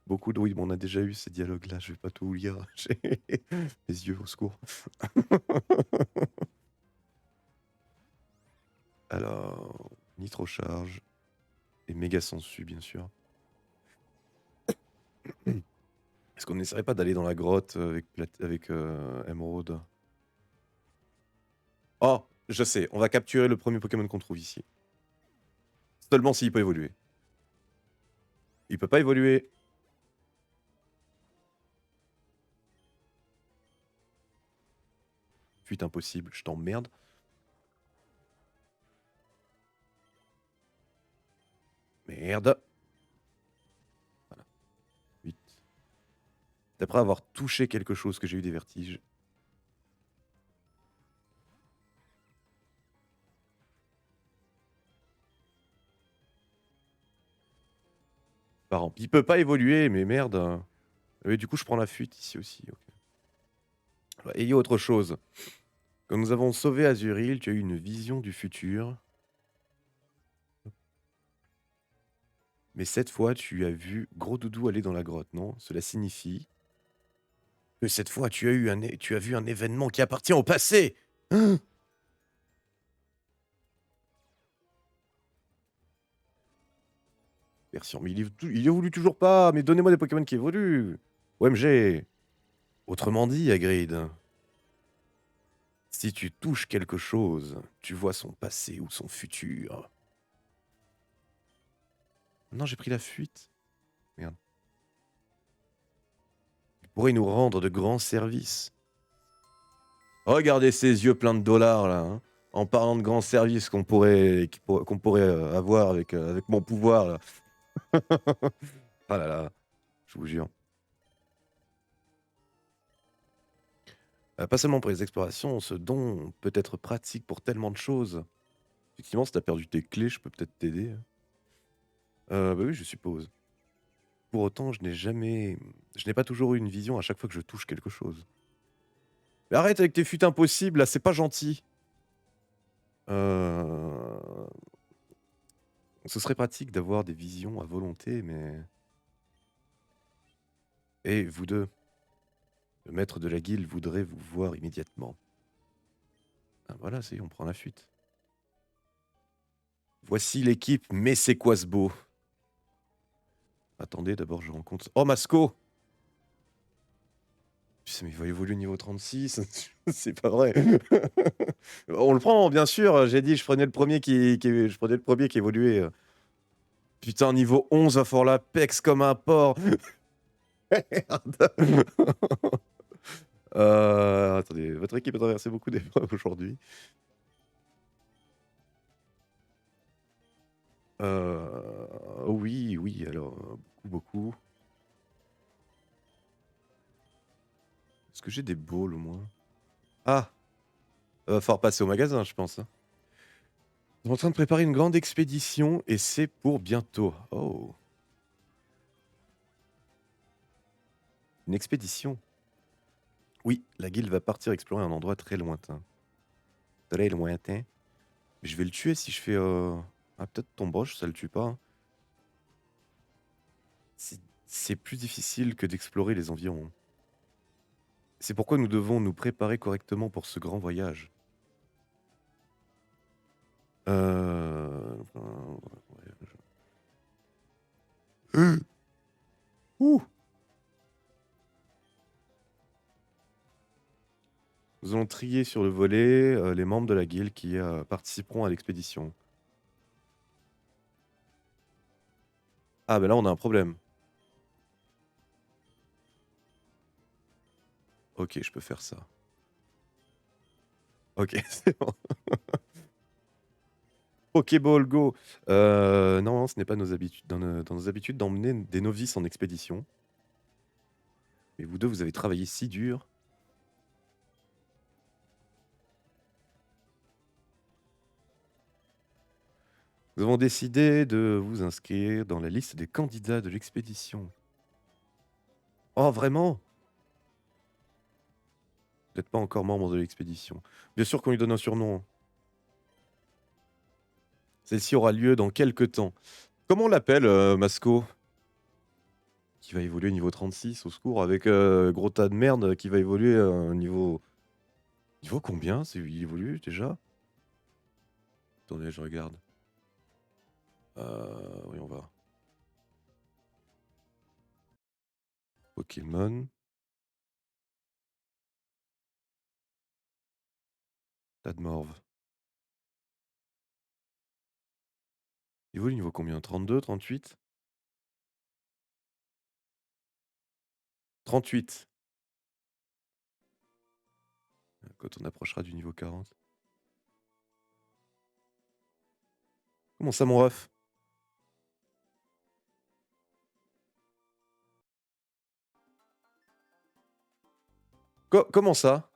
beaucoup de oui, mais on a déjà eu ces dialogues-là, je vais pas tout lire. J'ai les yeux, au secours. Alors, Nitrocharge et méga sensu, bien sûr. Est-ce qu'on n'essaierait pas d'aller dans la grotte avec Émeraude? Oh, je sais, on va capturer le premier Pokémon qu'on trouve ici. Seulement s'il peut évoluer. Il peut pas évoluer. Fuite impossible, je t'emmerde. Merde. Voilà, 8. D'après avoir touché quelque chose que j'ai eu des vertiges. Par il peut pas évoluer, mais merde. Oui, du coup, je prends la fuite ici aussi. Ok. Ayez autre chose. Quand nous avons sauvé Azuril, tu as eu une vision du futur. Mais cette fois, tu as vu Gros Doudou aller dans la grotte, non? Cela signifie que cette fois, tu as vu un événement qui appartient au passé. Hein. Version, mais il évolue toujours pas. Mais donnez-moi des Pokémon qui évoluent. OMG. Autrement dit, Hagrid, si tu touches quelque chose, tu vois son passé ou son futur. Non, j'ai pris la fuite. Merde. Il pourrait nous rendre de grands services. Regardez ces yeux pleins de dollars là. Hein. En parlant de grands services qu'on pourrait avoir avec mon pouvoir là. Ah là là, je vous jure. Pas seulement pour les explorations, ce don peut être pratique pour tellement de choses. Effectivement, si t'as perdu tes clés, je peux peut-être t'aider. Bah oui, je suppose. Pour autant, je n'ai pas toujours eu une vision à chaque fois que je touche quelque chose. Mais arrête avec tes fuites impossibles, là, c'est pas gentil. Euh, Ce serait pratique d'avoir des visions à volonté, mais... Et vous deux, le maître de la guilde voudrait vous voir immédiatement. Ah, voilà, on prend la fuite. Voici l'équipe, mais c'est quoi ce beau? Attendez, d'abord je rencontre... Oh, Masco! Putain, mais il va évoluer au niveau 36, c'est pas vrai. On le prend, bien sûr, j'ai dit, je prenais le premier je prenais le premier qui évoluait. Putain, niveau 11, va falloir la pex comme un porc. Merde. Attendez, votre équipe a traversé beaucoup d'épreuves aujourd'hui. Oui, oui, alors, beaucoup. Est-ce que j'ai des balls au moins? Ah! Va falloir passer au magasin, je pense. Hein. Ils sont en train de préparer une grande expédition et c'est pour bientôt. Oh! Une expédition? Oui, la guilde va partir explorer un endroit très lointain. Très lointain. Je vais le tuer si je fais... Ah, peut-être ton broche, ça le tue pas. Hein. C'est plus difficile que d'explorer les environs. C'est pourquoi nous devons nous préparer correctement pour ce grand voyage. Ouh! Nous allons trier sur le volet les membres de la guilde qui participeront à l'expédition. Ah, ben là, on a un problème. Ok, je peux faire ça. Ok, c'est bon. Pokéball Go. Non, ce n'est pas nos habitudes, dans nos habitudes d'emmener des novices en expédition. Mais vous deux, vous avez travaillé si dur. Nous avons décidé de vous inscrire dans la liste des candidats de l'expédition. Oh, vraiment? Peut-être pas encore membre de l'expédition. Bien sûr qu'on lui donne un surnom, hein. Celle-ci aura lieu dans quelque temps. Comment on l'appelle, Masco? Qui va évoluer niveau 36, au secours, avec, gros tas de merde qui va évoluer, niveau combien? C'est il évolue déjà? Attendez, je regarde. Voyons voir. Pokémon. Tadmorve. Il évolue niveau combien? 32, 38? 38. Quand on approchera du niveau 40. Comment ça, mon ref? Comment ça?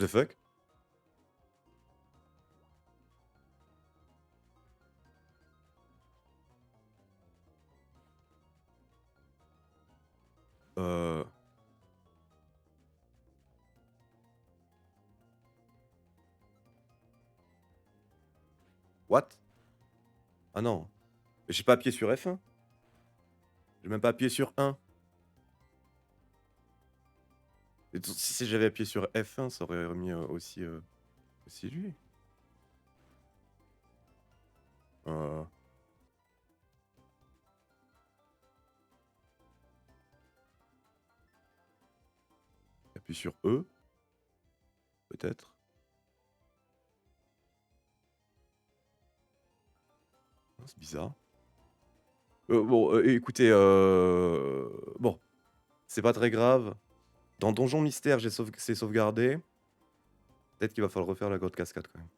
What the fuck? Heu, what? Ah non, j'ai pas appuyé sur F1. J'ai même pas appuyé sur 1. Et si j'avais appuyé sur F1, ça aurait remis, aussi lui. Heu, appuie sur E, peut-être? Ah, c'est bizarre. Bon, écoutez, bon, c'est pas très grave. Dans Donjon Mystère, c'est sauvegardé. Peut-être qu'il va falloir refaire la grotte cascade quand même.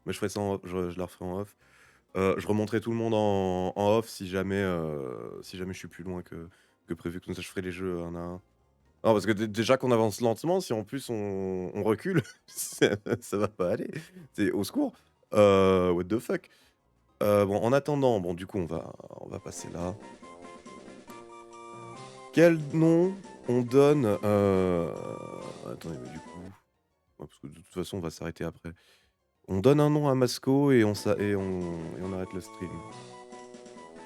Mais je ferai ça en off, je la referai en off. Je remonterai tout le monde en off si jamais je suis plus loin que prévu. Comme ça, je ferai les jeux un à un. Non, parce que déjà qu'on avance lentement, si en plus on recule, ça va pas aller. C'est au secours. What the fuck? Bon, en attendant, bon, du coup, on va passer là. Quel nom on donne, attendez, mais du coup, ouais, parce que de toute façon, on va s'arrêter après. On donne un nom à Masco et on arrête le stream.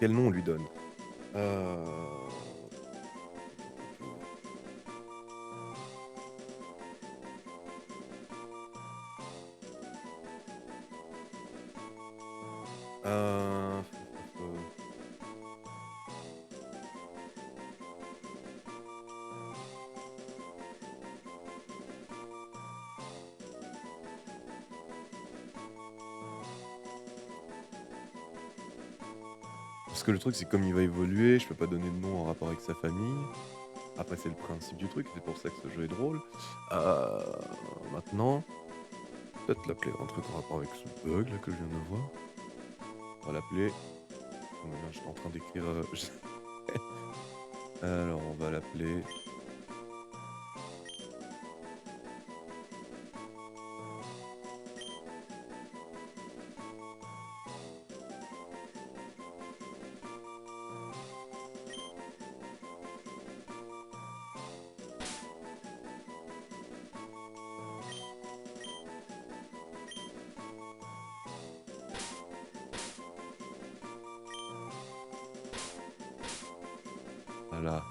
Quel nom on lui donne? Heu, heu, parce que le truc, c'est comme il va évoluer, je peux pas donner de nom en rapport avec sa famille. Après, c'est le principe du truc, c'est pour ça que ce jeu est drôle. Heu, Maintenant, peut-être l'appeler un truc en rapport avec ce bug là que je viens de voir. On va l'appeler oh là là, j'étais en train d'écrire, alors on va l'appeler voilà.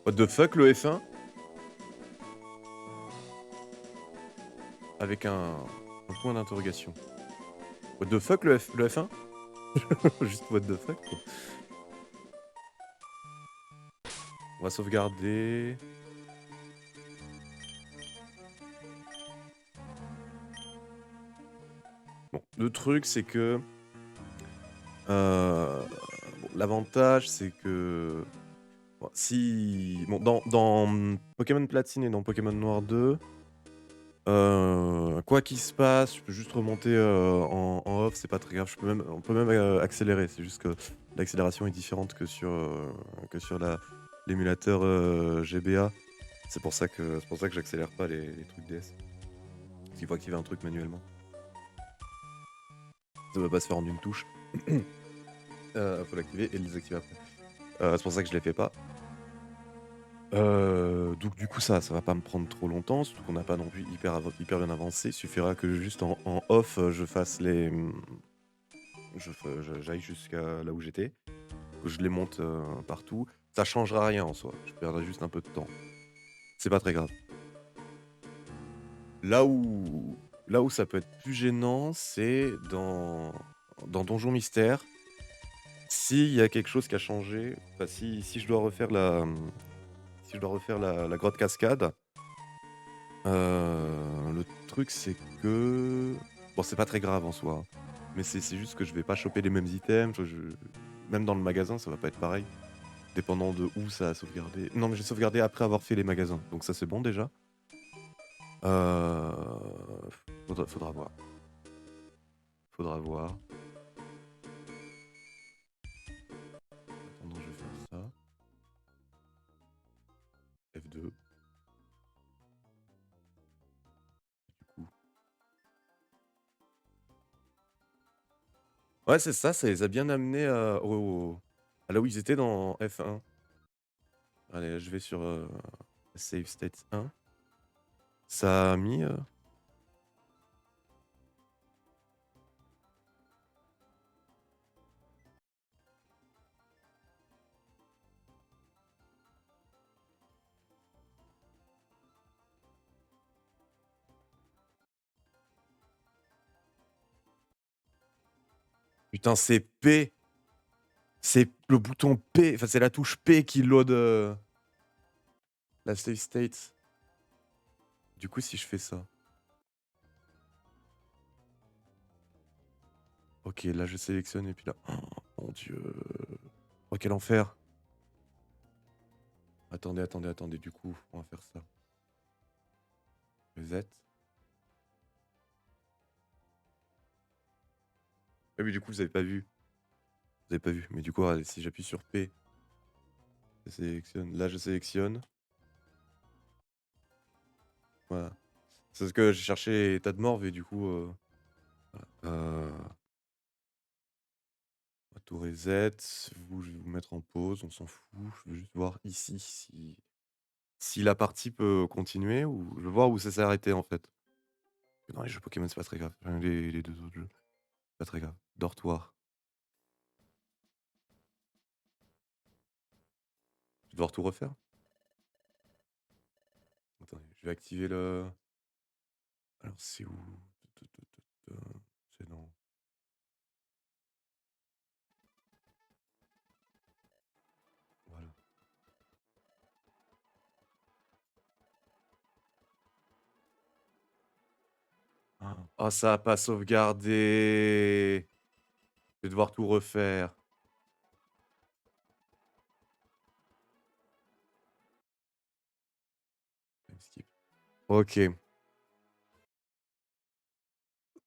What the fuck le F1? Avec un point d'interrogation. What the fuck le F1? Juste what the fuck quoi. On va sauvegarder. Bon, le truc c'est que, bon, l'avantage, c'est que bon, si bon, dans Pokémon Platine et dans Pokémon Noir 2, quoi qu'il se passe, je peux juste remonter, en off, c'est pas très grave. On peut même, accélérer. C'est juste que l'accélération est différente que sur l'émulateur, GBA. C'est pour ça que j'accélère pas les trucs DS. Parce qu'il faut activer un truc manuellement. Ça va pas se faire en une touche. Faut l'activer et le désactiver après. C'est pour ça que je les fais pas. Donc du coup ça va pas me prendre trop longtemps, surtout qu'on n'a pas non plus hyper bien avancé. Il suffira que juste en off, je fasse j'aille jusqu'à là où j'étais, que je les monte, partout. Ça changera rien en soi, je perdrai juste un peu de temps. C'est pas très grave. Là où là où ça peut être plus gênant, c'est dans Donjon Mystère. S'il y a quelque chose qui a changé, enfin si je dois refaire si je dois refaire la grotte cascade, le truc c'est que bon, c'est pas très grave en soi, hein, mais c'est juste que je vais pas choper les mêmes items, même dans le magasin, ça va pas être pareil, dépendant de où ça a sauvegardé. Non, mais j'ai sauvegardé après avoir fait les magasins, donc ça c'est bon déjà. Faudra voir. Faudra voir. Attends, je vais faire ça. F2, du coup. Ouais, c'est ça les a bien amenés, à là où ils étaient dans F1. Allez, je vais sur, Save State 1. Ça a mis, putain, c'est P! C'est le bouton P, enfin, c'est la touche P qui load, la save state. Du coup, si je fais ça. OK, là, je sélectionne et puis là oh mon Dieu! Oh, quel enfer! Attendez, du coup, on va faire ça. Reset. Ah oui, du coup, vous avez pas vu. Vous avez pas vu, mais du coup, regardez, si j'appuie sur P, je sélectionne. Là, je sélectionne. Voilà. C'est parce que j'ai cherché état de morve et du coup, voilà. On va tout reset. Vous, je vais vous mettre en pause, on s'en fout. Je veux juste voir ici si la partie peut continuer ou je veux voir où ça s'est arrêté, en fait. Dans les jeux Pokémon, c'est pas très grave. Enfin, les 2 autres jeux, pas très grave. Dortoir. Je vais devoir tout refaire? Attendez, je vais activer le alors c'est où? C'est dans voilà. Ah, ça a pas sauvegardé! Je vais devoir tout refaire. Skip. OK.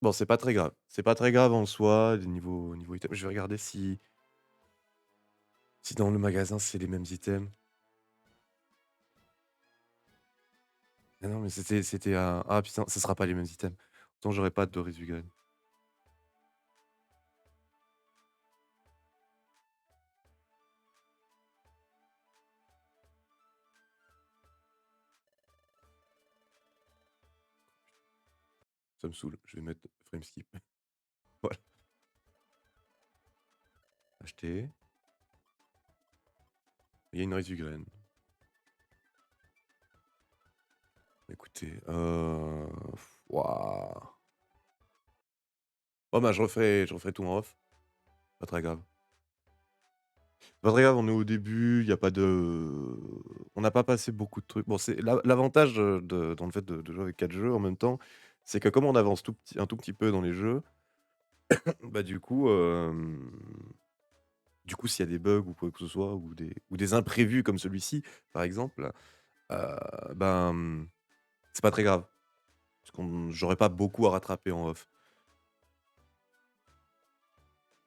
Bon, c'est pas très grave. C'est pas très grave en soi, niveau item. Je vais regarder si dans le magasin, c'est les mêmes items. Ah non, mais c'était un ah putain, ce sera pas les mêmes items. Autant j'aurais pas de Rezuigan. Ça me saoule, je vais mettre frame skip. Voilà. Acheter. Il y a une Rezuigan. Écoutez, waouh. Oh bah, je referai tout en off. Pas très grave. Pas très grave, on est au début, il y a pas de on n'a pas passé beaucoup de trucs. Bon, c'est l'avantage, dans le fait de jouer avec 4 jeux en même temps, c'est que comme on avance un tout petit peu dans les jeux, bah, du coup, Du coup, s'il y a des bugs ou quoi que ce soit ou des imprévus comme celui-ci, par exemple, ben, c'est pas très grave. Parce qu'on j'aurais pas beaucoup à rattraper en off.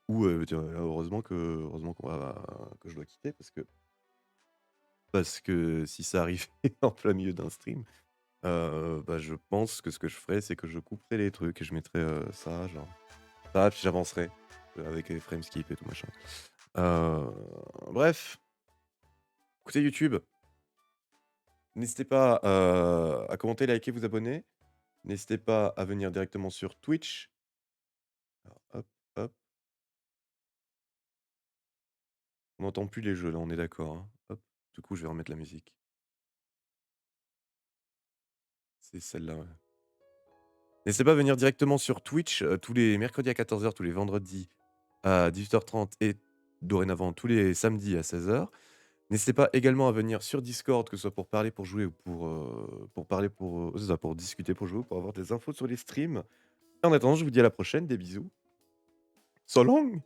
Ou, tiens, heureusement qu'on va que je dois quitter parce que si ça arrivait en plein milieu d'un stream, bah, je pense que ce que je ferais, c'est que je couperais les trucs et je mettrais, ça, genre ça, puis j'avancerais, avec les frame skip et tout machin. Heu, bref, écoutez YouTube, n'hésitez pas, à commenter, liker, vous abonner. N'hésitez pas à venir directement sur Twitch. Alors hop, hop, on n'entend plus les jeux là, on est d'accord, hein? Hop, du coup, je vais remettre la musique. C'est celle-là, ouais. N'hésitez pas à venir directement sur Twitch, tous les mercredis à 14h, tous les vendredis à 18h30 et dorénavant tous les samedis à 16h. N'hésitez pas également à venir sur Discord, que ce soit pour parler, pour jouer ou pour parler, c'est ça, pour discuter, pour jouer ou pour avoir des infos sur les streams. En attendant, je vous dis à la prochaine, des bisous. So long!